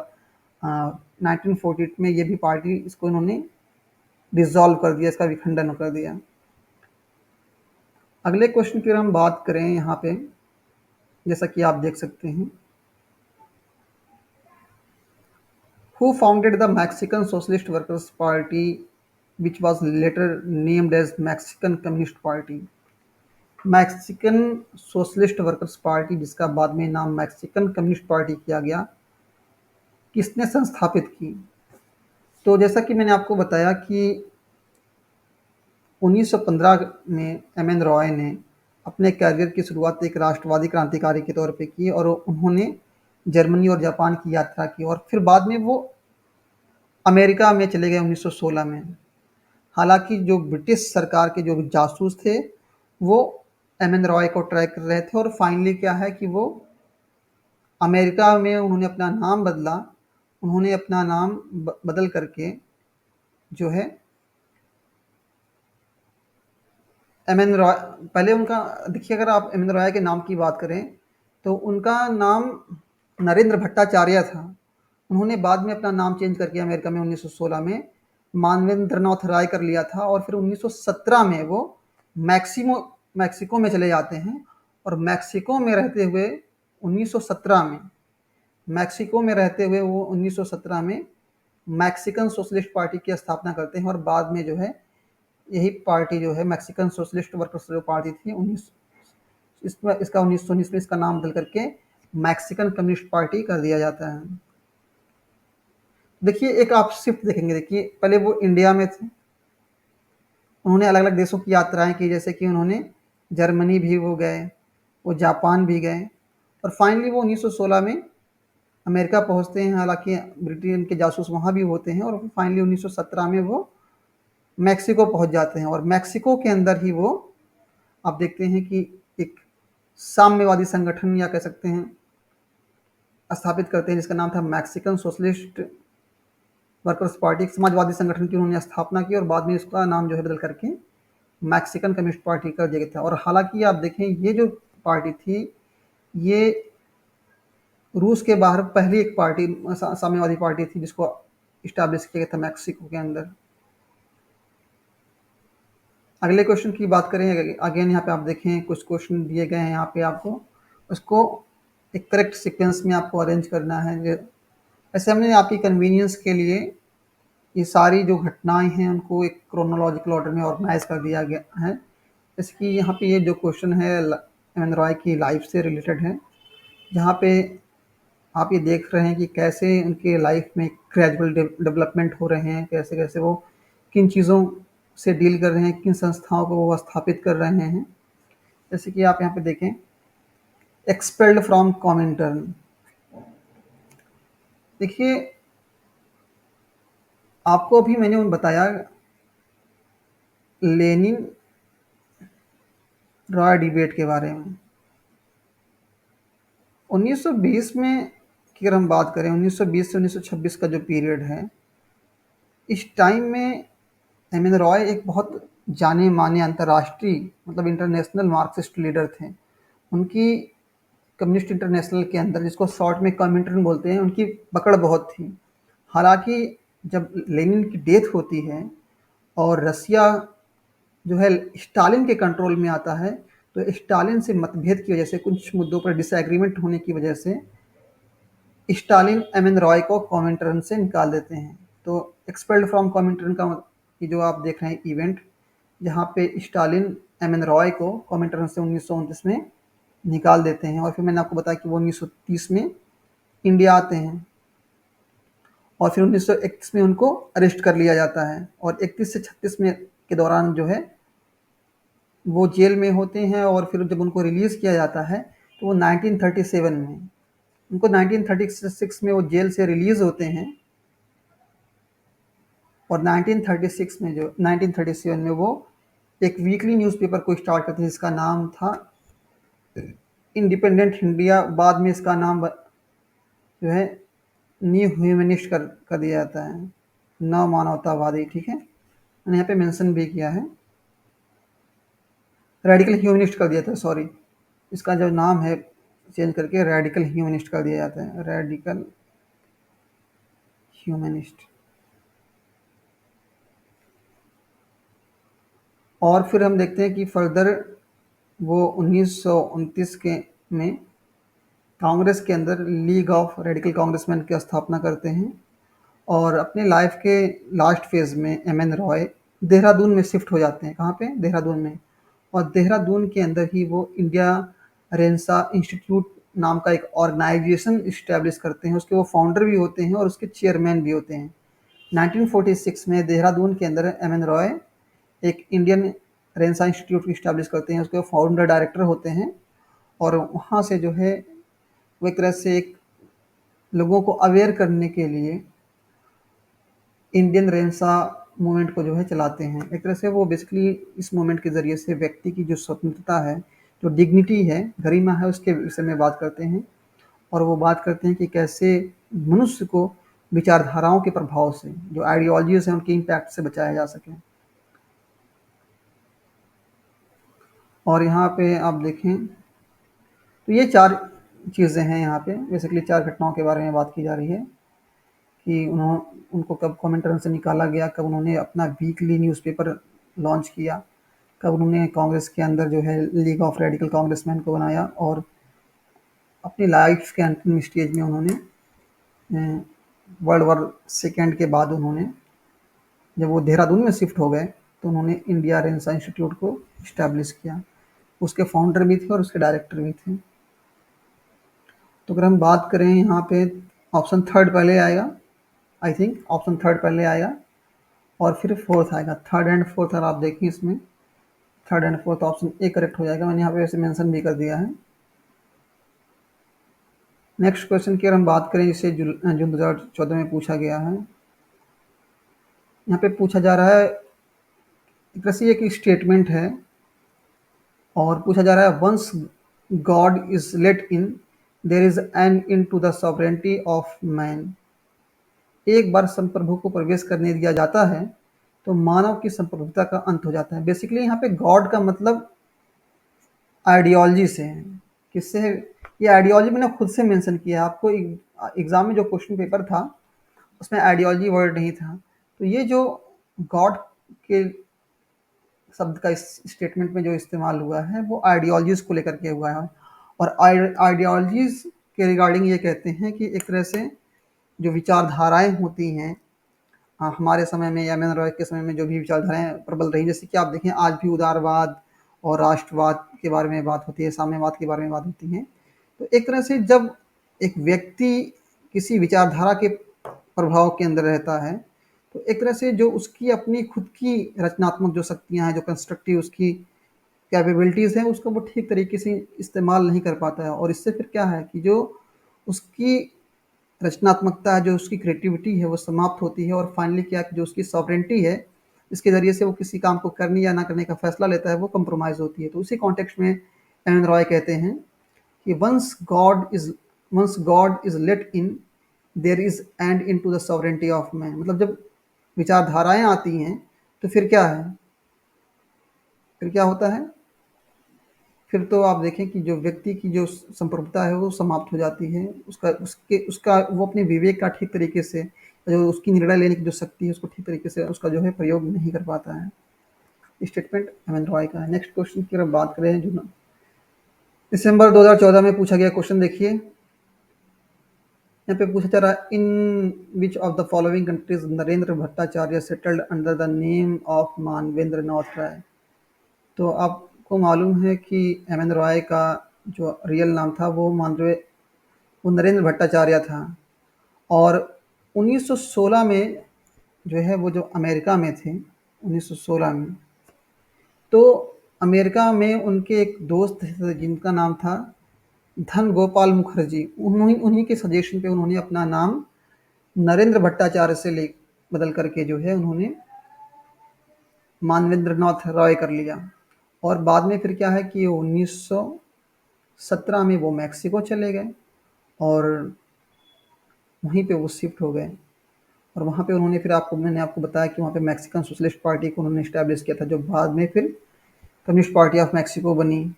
1948 में ये भी पार्टी इसको इन्होंने डिसॉल्व कर दिया, इसका विखंडन कर दिया। अगले क्वेश्चन की अगर हम बात करें यहाँ पे, जैसा कि आप देख सकते हैं, who founded the Mexican socialist workers party which was later named as Mexican communist party. Mexican socialist workers party जिसका बाद में नाम मैक्सिकन कम्युनिस्ट पार्टी किया गया, किसने संस्थापित की। तो जैसा कि मैंने आपको बताया कि 1915 में एम एन रॉय ने अपने कैरियर की शुरुआत एक राष्ट्रवादी क्रांतिकारी के तौर पे की और उन्होंने जर्मनी और जापान की यात्रा की और फिर बाद में वो अमेरिका में चले गए 1916 में। हालांकि जो ब्रिटिश सरकार के जो जासूस थे वो एम एन रॉय को ट्रैक कर रहे थे और फाइनली क्या है कि वो अमेरिका में उन्होंने अपना नाम बदला, उन्होंने अपना नाम बदल करके जो है एम एन रॉय, पहले उनका देखिए, अगर आप एम एन रॉय के नाम की बात करें तो उनका नाम नरेंद्र भट्टाचार्य था। उन्होंने बाद में अपना नाम चेंज करके अमेरिका में 1916 में मानवेंद्रनाथ राय कर लिया था, और फिर 1917 में वो मैक्सिको में चले जाते हैं, और मैक्सिको में रहते हुए 1917 में मैक्सिको में रहते हुए वो 1917 में मैक्सिकन सोशलिस्ट पार्टी की स्थापना करते हैं, और बाद में जो है यही पार्टी जो है मैक्सिकन सोशलिस्ट वर्कर्स जो पार्टी थी 1919 में इसका नाम बदल करके मैक्सिकन कम्युनिस्ट पार्टी कर दिया जाता है। देखिए, एक आप शिफ्ट देखेंगे, देखिए पहले वो इंडिया में थे, उन्होंने अलग अलग देशों की यात्राएं की, जैसे कि उन्होंने जर्मनी भी वो गए, वो जापान भी गए, और फाइनली वो 1916 में अमेरिका पहुंचते हैं। हालांकि ब्रिटेन के जासूस वहाँ भी होते हैं, और फाइनली 1917 में वो मैक्सिको पहुंच जाते हैं, और मैक्सिको के अंदर ही वो आप देखते हैं कि एक साम्यवादी संगठन या कह सकते हैं स्थापित करते हैं, जिसका नाम था मैक्सिकन सोशलिस्ट वर्कर्स पार्टी। एक समाजवादी संगठन की उन्होंने स्थापना की, और बाद में इसका नाम जो है बदल करके मैक्सिकन कम्युनिस्ट पार्टी कर दिया गया था। और हालांकि आप देखें, ये जो पार्टी थी ये रूस के बाहर पहली एक पार्टी साम्यवादी पार्टी थी जिसको इस्टेब्लिश किया गया था मैक्सिको के अंदर। अगले क्वेश्चन की बात करें, अगेन यहाँ पे आप देखें कुछ क्वेश्चन दिए गए हैं, यहाँ पे आपको उसको एक करेक्ट सीक्वेंस में आपको अरेंज करना है। ऐसे हमने आपकी कन्वीनियंस के लिए ये सारी जो घटनाएं हैं उनको एक क्रोनोलॉजिकल ऑर्डर में ऑर्गेनाइज कर दिया गया है। जैसे कि यहाँ पे ये जो क्वेश्चन है एम एन रॉय की लाइफ से रिलेटेड है, जहाँ पे आप ये देख रहे हैं कि कैसे उनके लाइफ में ग्रेजुअल डेवलपमेंट हो रहे हैं, कैसे कैसे वो किन चीज़ों से डील कर रहे हैं, किन संस्थाओं को वो स्थापित कर रहे हैं। जैसे कि आप यहाँ पे देखें, एक्सपेल्ड फ्रॉम कॉमिंटर्न। देखिए, आपको अभी मैंने बताया लेनिन रॉय डिबेट के बारे में। 1920 में की अगर हम बात करें, 1920 से 1926 का जो पीरियड है, इस टाइम में एम एन रॉय एक बहुत जाने माने अंतर्राष्ट्रीय मतलब इंटरनेशनल मार्क्सिस्ट लीडर थे। उनकी कम्युनिस्ट इंटरनेशनल के अंदर, जिसको शॉर्ट में कॉमिंटर्न बोलते हैं, उनकी पकड़ बहुत थी। हालांकि जब लेनिन की डेथ होती है और रसिया जो है स्टालिन के कंट्रोल में आता है, तो स्टालिन से मतभेद की वजह से, कुछ मुद्दों पर डिसएग्रीमेंट होने की वजह से स्टालिन एम एन रॉय को कॉमिंटर्न से निकाल देते हैं। तो एक्सपेल्ड फ्रॉम कॉमिंटर्न का ये जो आप देख रहे हैं इवेंट, जहाँ पे स्टालिन एम एन रॉय को कॉमिंटर्न से 1929 में निकाल देते हैं, और फिर मैंने आपको बताया कि वो 1930 में इंडिया आते हैं, और फिर 1931 में उनको अरेस्ट कर लिया जाता है, और 31 से 36 में के दौरान जो है वो जेल में होते हैं, और फिर जब उनको रिलीज़ किया जाता है तो वो 1937 में, उनको 1936 में वो जेल से रिलीज़ होते हैं, और 1937 में वो एक वीकली न्यूज़पेपर को स्टार्ट करते हैं जिसका नाम था इंडिपेंडेंट इंडिया। बाद में इसका नाम जो है न्यू ह्यूमनिस्ट कर दिया जाता है, नव मानवतावादी। ठीक है, मैंने यहाँ पे मेंशन भी किया है, रेडिकल ह्यूमनिस्ट कर दिया था, सॉरी, इसका जो नाम है चेंज करके रेडिकल ह्यूमनिस्ट कर दिया जाता है, रेडिकल ह्यूमनिस्ट। और फिर हम देखते हैं कि फर्दर वो 1929 के में कांग्रेस के अंदर लीग ऑफ रेडिकल कांग्रेसमैन की स्थापना करते हैं, और अपने लाइफ के लास्ट फेज में एम एन रॉय देहरादून में शिफ्ट हो जाते हैं। कहाँ पे? देहरादून में। और देहरादून के अंदर ही वो इंडिया रेंसा इंस्टीट्यूट नाम का एक ऑर्गेनाइजेशन इस्टेब्लिश करते हैं, उसके वो फाउंडर भी होते हैं और उसके चेयरमैन भी होते हैं। 1946 में देहरादून के अंदर एम एन रॉय एक इंडियन रेंसा इंस्टीट्यूट की इस्टेब्लिश करते हैं, उसके फाउंडर डायरेक्टर होते हैं, और वहाँ से जो है वो एक तरह से एक लोगों को अवेयर करने के लिए इंडियन रेंसा मूवमेंट को जो है चलाते हैं। एक तरह से वो बेसिकली इस मूवमेंट के ज़रिए से व्यक्ति की जो स्वतंत्रता है, जो डिग्निटी है, गरिमा है, उसके विषय में बात करते हैं। और वो बात करते हैं कि कैसे मनुष्य को विचारधाराओं के प्रभाव से, जो आइडियोलॉजीज़ हैं, उनके इम्पैक्ट से बचाया जा सके। और यहाँ पे आप देखें तो ये 4 चीज़ें हैं यहाँ पे, बेसिकली 4 घटनाओं के बारे में बात की जा रही है कि उनको कब कॉमिंटर्न से निकाला गया, कब उन्होंने अपना वीकली न्यूज़पेपर लॉन्च किया, कब उन्होंने कांग्रेस के अंदर जो है लीग ऑफ रेडिकल कांग्रेसमैन को बनाया, और अपनी लाइफ के अंतिम स्टेज में उन्होंने वर्ल्ड वॉर सेकेंड के बाद उन्होंने, जब वो देहरादून में शिफ्ट हो गए, तो उन्होंने इंडिया रेनेसां इंस्टीट्यूट को इस्टेब्लिश किया। उसके फाउंडर भी थे और उसके डायरेक्टर भी थे। तो अगर हम बात करें यहाँ पे, ऑप्शन थर्ड पहले आएगा, आई थिंक ऑप्शन थर्ड पहले आएगा और फिर फोर्थ आएगा। थर्ड एंड फोर्थ अगर आप देखें इसमें, third and fourth option A correct हो जाएगा। मैंने यहाँ पे वैसे मेंशन भी कर दिया है। नेक्स्ट क्वेश्चन की अगर हम बात करें, जिसे जून 2014 में पूछा गया है, यहाँ पे पूछा जा रहा है, एक तरह से एक स्टेटमेंट है और पूछा जा रहा है, once God is let in there is an in to the sovereignty of man. एक बार संप्रभु को प्रवेश करने दिया जाता है तो मानव की संप्रभुता का अंत हो जाता है। बेसिकली यहाँ पे गॉड का मतलब आइडियोलॉजी से है। किससे है? ये आइडियोलॉजी मैंने खुद से मेंशन किया है। आपको एग्जाम में जो क्वेश्चन पेपर था उसमें आइडियोलॉजी वर्ड नहीं था। तो ये जो गॉड के शब्द का इस स्टेटमेंट में जो इस्तेमाल हुआ है वो आइडियोलॉजीज को लेकर के हुआ है। और आइडियोलॉजीज के रिगार्डिंग ये कहते हैं कि एक तरह से जो विचारधाराएं होती हैं, हमारे समय में या एम एन रॉय के समय में जो भी विचारधाराएं प्रबल रही, जैसे कि आप देखें आज भी उदारवाद और राष्ट्रवाद के बारे में बात होती है, साम्यवाद के बारे में बात होती है। तो एक तरह से जब एक व्यक्ति किसी विचारधारा के प्रभाव के अंदर रहता है तो एक तरह से जो उसकी अपनी खुद की रचनात्मक जो शक्तियां हैं, जो कंस्ट्रक्टिव उसकी कैपेबिलिटीज़ हैं, उसको वो ठीक तरीके से इस्तेमाल नहीं कर पाता है। और इससे फिर क्या है कि जो उसकी रचनात्मकता है, जो उसकी क्रिएटिविटी है, वो समाप्त होती है। और फाइनली क्या कि जो उसकी सॉवरेंटी है, इसके ज़रिए से वो किसी काम को करने या ना करने का फैसला लेता है, वो कंप्रोमाइज़ होती है। तो उसी कॉन्टेक्स्ट में एन रॉय कहते हैं कि once God is let in there is end in to the sovereignty of man. मतलब जब विचारधाराएं आती हैं तो फिर क्या है, फिर क्या होता है, फिर तो आप देखें कि जो व्यक्ति की जो संप्रभुता है वो समाप्त हो जाती है। उसका वो अपने विवेक का ठीक तरीके से, जो उसकी निर्णय लेने की जो शक्ति है, उसको ठीक तरीके से उसका जो है प्रयोग नहीं कर पाता है। स्टेटमेंट एम एन रॉय का है। नेक्स्ट क्वेश्चन की अगर बात करें, जो दिसंबर 2014 में पूछा गया क्वेश्चन देखिए, यहाँ पे पूछा जा रहा है, in which of the following countries Narendra Bhattacharya settled under the name of Manavendra Nath Roy. तो आपको मालूम है कि एम एन रॉय का जो रियल नाम था वो नरेंद्र भट्टाचार्य था। और 1916 में जो है वो जो अमेरिका में थे, 1916 में, तो अमेरिका में उनके एक दोस्त थे जिनका नाम था धन गोपाल मुखर्जी। उन्हीं के सजेशन पे उन्होंने अपना नाम नरेंद्र भट्टाचार्य से ले बदल करके जो है उन्होंने मानवेंद्र नाथ रॉय कर लिया। और बाद में फिर क्या है कि 1917 में वो मैक्सिको चले गए और वहीं पे वो शिफ्ट हो गए। और वहाँ पे उन्होंने फिर मैंने आपको बताया कि वहाँ पे मैक्सिकन सोशलिस्ट पार्टी को उन्होंने इस्टेब्लिश किया था, जो बाद में फिर कम्युनिस्ट पार्टी ऑफ मैक्सिको बनी।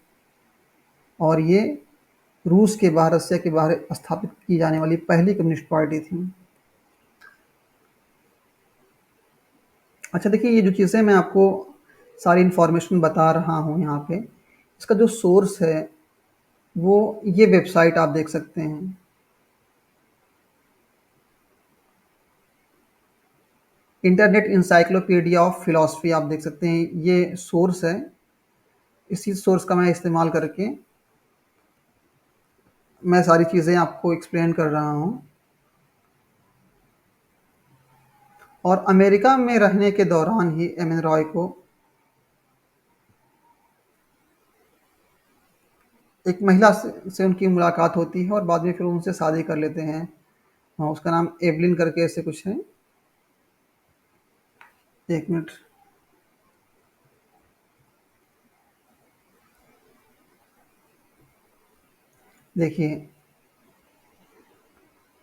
और ये रूस के बाहर, रसिया के बाहर स्थापित की जाने वाली पहली कम्युनिस्ट पार्टी थी। अच्छा देखिए, ये जो चीज़ें मैं आपको सारी इन्फॉर्मेशन बता रहा हूँ यहाँ पे, इसका जो सोर्स है वो ये वेबसाइट आप देख सकते हैं, इंटरनेट इंसाइक्लोपीडिया ऑफ फिलॉसफी आप देख सकते हैं। ये सोर्स है, इसी सोर्स का मैं इस्तेमाल करके मैं सारी चीज़ें आपको एक्सप्लेन कर रहा हूँ। और अमेरिका में रहने के दौरान ही एम एन रॉय को एक महिला से उनकी मुलाकात होती है और बाद में फिर उनसे शादी कर लेते हैं। हाँ, उसका नाम एवलिन करके ऐसे कुछ है। एक मिनट, देखिए,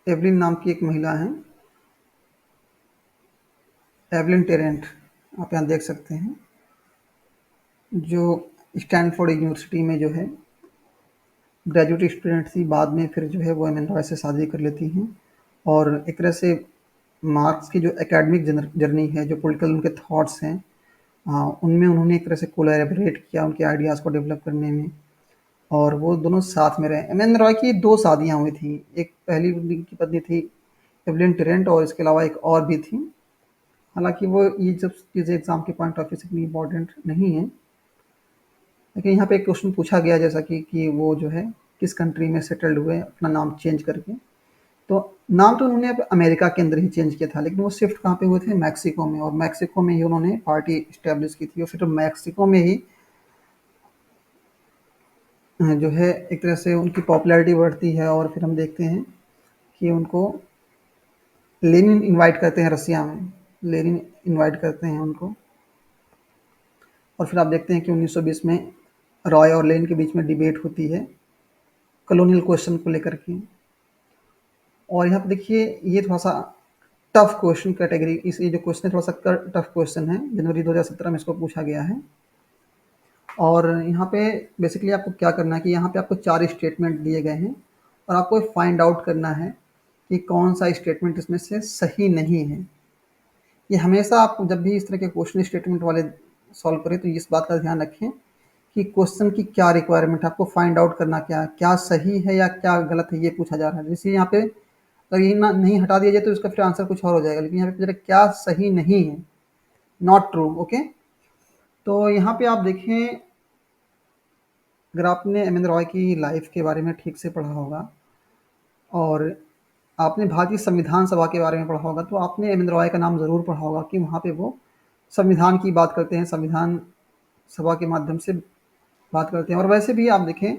एवलिन नाम की एक महिला हैं, एवलिन टेरेंट, आप यहाँ देख सकते हैं, जो स्टैनफोर्ड यूनिवर्सिटी में जो है ग्रेजुएट स्टूडेंट थी। बाद में फिर जो है वो एम एन रॉय से शादी कर लेती हैं, और एक तरह से मार्क्स की जो एकेडमिक जर्नी है, जो पॉलिटिकल उनके थॉट्स हैं, उनमें उन्होंने एक तरह से कोलैबोरेट किया उनके आइडियाज़ को डेवलप करने में, और वो दोनों साथ में रहे। एम एन रॉय की दो शादियाँ हुई थी, एक पहली उनकी पत्नी थी एवलिन टेरेंट, और इसके अलावा एक और भी थी। हालांकि वो ये सब चीज़ें एग्जाम के पॉइंट ऑफ व्यू से इतनी इंपॉर्टेंट नहीं है, लेकिन यहाँ पे एक क्वेश्चन पूछा गया जैसा कि वो जो है किस कंट्री में सेटल्ड हुए अपना नाम चेंज करके। तो नाम तो उन्होंने अमेरिका के अंदर ही चेंज किया था, लेकिन वो शिफ्ट कहाँ पे हुए थे, मैक्सिको में, और मैक्सिको में ही उन्होंने पार्टी इस्टेब्लिश की थी, और फिर मैक्सिको में ही जो है एक तरह से उनकी पॉपुलैरिटी बढ़ती है, और फिर हम देखते हैं कि उनको लेनिन इनवाइट करते हैं, रसिया में लेनिन इनवाइट करते हैं उनको। और फिर आप देखते हैं कि 1920 में रॉय और लेनिन के बीच में डिबेट होती है कॉलोनियल क्वेश्चन को लेकर के। और यहाँ पे देखिए, ये थोड़ा सा टफ क्वेश्चन कैटेगरी, इस ये जो क्वेश्चन है थोड़ा सा टफ क्वेश्चन है, जनवरी 2017 में इसको पूछा गया है। और यहाँ पे बेसिकली आपको क्या करना है कि यहाँ पे आपको 4 स्टेटमेंट दिए गए हैं, और आपको फाइंड आउट करना है कि कौन सा स्टेटमेंट इसमें से सही नहीं है। ये हमेशा आप जब भी इस तरह के क्वेश्चन स्टेटमेंट वाले सॉल्व करें तो इस बात का ध्यान रखें कि क्वेश्चन की क्या रिक्वायरमेंट है, आपको फाइंड आउट करना क्या है, क्या सही है या क्या गलत है, ये पूछा जा रहा है। जैसे यहाँ पे अगर ये ना नहीं हटा दिया जाए तो इसका फिर आंसर कुछ और हो जाएगा, लेकिन यहाँ पे जरा क्या सही नहीं है, नॉट ट्रू, ओके। तो यहाँ पे आप देखें, अगर आपने एम एन रॉय की लाइफ के बारे में ठीक से पढ़ा होगा, और आपने भारतीय संविधान सभा के बारे में पढ़ा होगा, तो आपने एम एन रॉय का नाम ज़रूर पढ़ा होगा कि वहाँ पे वो संविधान की बात करते हैं, संविधान सभा के माध्यम से बात करते हैं। और वैसे भी आप देखें,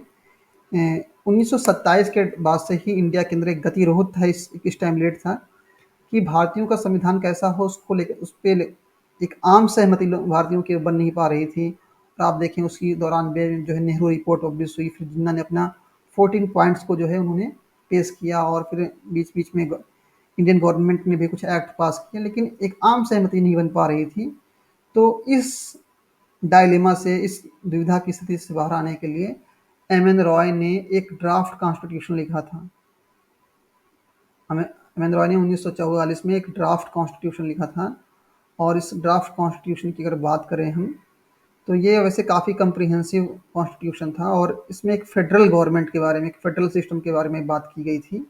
1927 के बाद से ही इंडिया के अंदर एक गतिरोध था, इस टाइम लेट था कि भारतीयों का संविधान कैसा हो, उसको लेकर उस पर एक आम सहमति भारतीयों की बन नहीं पा रही थी। और आप देखें उसी दौरान में जो है नेहरू रिपोर्ट पब्लिश हुई, फिर जिन्ना ने अपना 14 पॉइंट्स को जो है उन्होंने पेश किया, और फिर बीच बीच में इंडियन गवर्नमेंट ने भी कुछ एक्ट पास किया, लेकिन एक आम सहमति नहीं बन पा रही थी। तो इस डायलेमा से, इस दुविधा की स्थिति से बाहर आने के लिए एम एन रॉय ने एक ड्राफ्ट कॉन्स्टिट्यूशन लिखा था। एम एन रॉय ने 1944 में एक ड्राफ्ट कॉन्स्टिट्यूशन लिखा था। और इस ड्राफ्ट कॉन्स्टिट्यूशन की अगर बात करें हम, तो ये वैसे काफ़ी कम्प्रिहेंसिव कॉन्स्टिट्यूशन था, और इसमें एक फेडरल गवर्नमेंट के बारे में, एक फेडरल सिस्टम के बारे में बात की गई थी।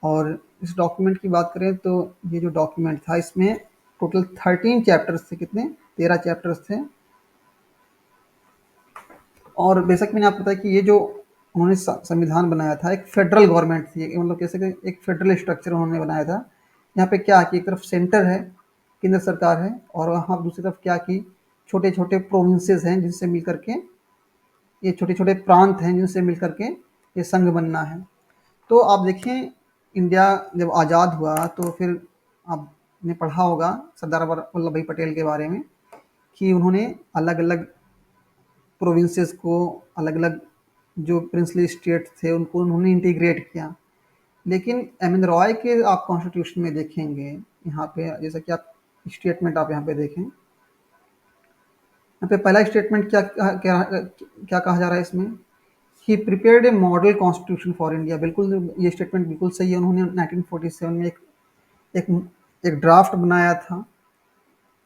और इस डॉक्यूमेंट की बात करें तो ये जो डॉक्यूमेंट था, इसमें टोटल 13 चैप्टर्स थे, कितने, 13 चैप्टर्स थे। और बेशक मैंने आपको बताया कि ये जो उन्होंने संविधान बनाया था, एक फेडरल गवर्नमेंट थी, मतलब कैसे कि एक फेडरल स्ट्रक्चर उन्होंने बनाया था। यहाँ पे क्या कि एक तरफ सेंटर है, केंद्र सरकार है, और वहाँ दूसरी तरफ क्या कि छोटे छोटे प्रोविंसेस हैं जिनसे मिल करके, ये छोटे छोटे प्रांत हैं जिनसे मिल करके ये संघ बनना है। तो आप देखें, इंडिया जब आज़ाद हुआ तो फिर आपने पढ़ा होगा सरदार वल्लभ भाई पटेल के बारे में कि उन्होंने अलग अलग प्रोविंसेस को, अलग अलग जो प्रिंसली स्टेट थे उनको उन्होंने इंटीग्रेट किया। लेकिन एम एन रॉय के आप कॉन्स्टिट्यूशन में देखेंगे, यहाँ पे जैसा कि आप स्टेटमेंट आप यहाँ पे देखें, यहाँ पे पहला स्टेटमेंट क्या क्या क्या कहा जा रहा है इसमें, he prepared a model constitution for India. बिल्कुल, ये स्टेटमेंट बिल्कुल सही है। उन्होंने 1947 में एक एक ड्राफ्ट बनाया था,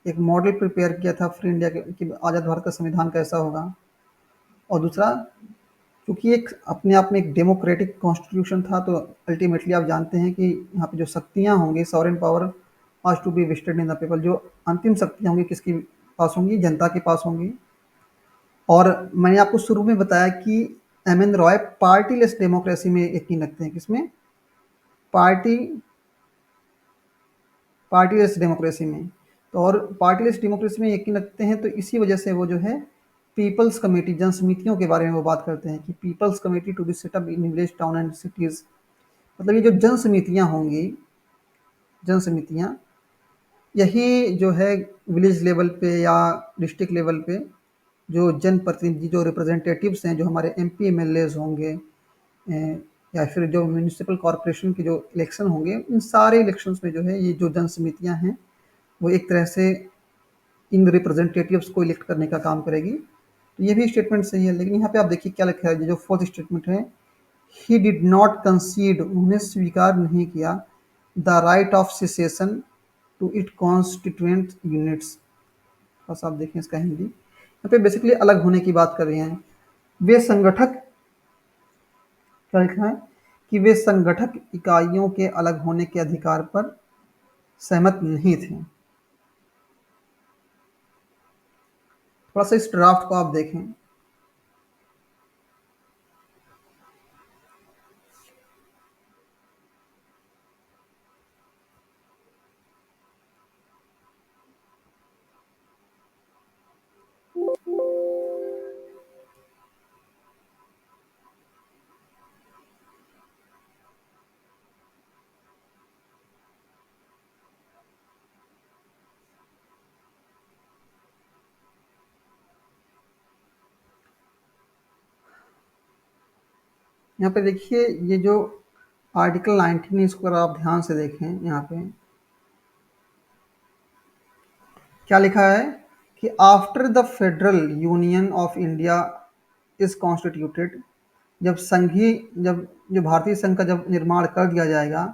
एक मॉडल प्रिपेयर किया था फिर इंडिया के कि आज़ाद भारत का संविधान कैसा होगा। और दूसरा, क्योंकि एक अपने आप में एक डेमोक्रेटिक कॉन्स्टिट्यूशन था, तो अल्टीमेटली आप जानते हैं कि यहाँ पे जो शक्तियाँ होंगी, sovereign power was to be vested in the people, जो अंतिम शक्तियाँ होंगी किसके पास होंगी, जनता के पास होंगी। और मैंने आपको शुरू में बताया कि एम एन रॉय पार्टीलेस डेमोक्रेसी में यकीन रखते हैं, किसमें, पार्टी पार्टीलेस डेमोक्रेसी में। तो और पार्टीलेस डेमोक्रेसी में यकीन रखते हैं, तो इसी वजह से वो जो है पीपल्स कमेटी, जन समितियों के बारे में वो बात करते हैं कि people's committee to be set up in village, town and cities. मतलब ये जो जन समितियाँ होंगी, जन समितियाँ, यही जो है विलेज लेवल पे या डिस्ट्रिक्ट लेवल पे जो जनप्रतिनिधि, जो रिप्रेजेंटेटिव्स हैं, जो हमारे M P M L As होंगे, या फिर जो म्यूनिसिपल कॉरपोरेशन के जो इलेक्शन होंगे, इन सारे इलेक्शंस में जो है ये जो जन समितियाँ हैं, वो एक तरह से इन रिप्रेजेंटेटिव्स को इलेक्ट करने का काम करेगी। तो ये भी स्टेटमेंट सही है, लेकिन यहाँ पे आप देखिए क्या लिखा है, जो फोर्थ स्टेटमेंट है, ही डिड नॉट कंसीड, उन्होंने स्वीकार नहीं किया the right of secession to it constituent units. बस आप देखें इसका हिंदी, यहाँ पे बेसिकली अलग होने की बात कर रहे हैं। वे संगठक, क्या लिखा है कि वे संगठक इकाइयों के अलग होने के अधिकार पर सहमत नहीं थे। थोड़ा सा इस ड्राफ्ट को आप देखें। यहाँ पे देखिए, ये जो आर्टिकल 19 है, इसको अगर आप ध्यान से देखें, यहाँ पे क्या लिखा है कि after the federal union of India is constituted, जब संघीय, जब जो भारतीय संघ का जब निर्माण कर दिया जाएगा,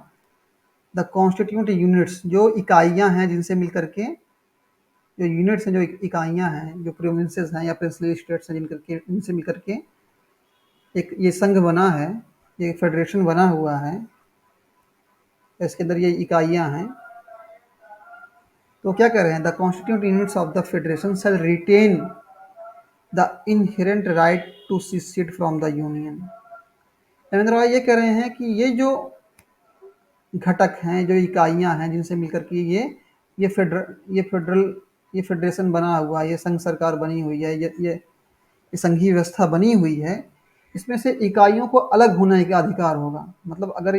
द कॉन्स्टिट्यूट यूनिट्स, जो इकाइयां हैं जिनसे मिलकर के, जो यूनिट्स हैं, जो इकाइयां हैं, जो प्रोविंसेस हैं या प्रिंसली स्टेट्स हैं, जिनकर के इनसे मिलकर के एक ये संघ बना है, ये फेडरेशन बना हुआ है, इसके अंदर ये इकाइयां हैं। तो क्या कह रहे हैं, the constitute units of the federation shall retain the inherent right to secede from the union. Ravindra Roy ये कह रहे हैं कि ये जो घटक हैं, जो इकाइयां हैं, जिनसे मिलकर के ये फेडरल ये फेडरेशन बना हुआ है, ये संघ सरकार बनी हुई है, ये संघीय व्यवस्था बनी हुई है, इसमें से इकाइयों को अलग होने का अधिकार होगा। मतलब अगर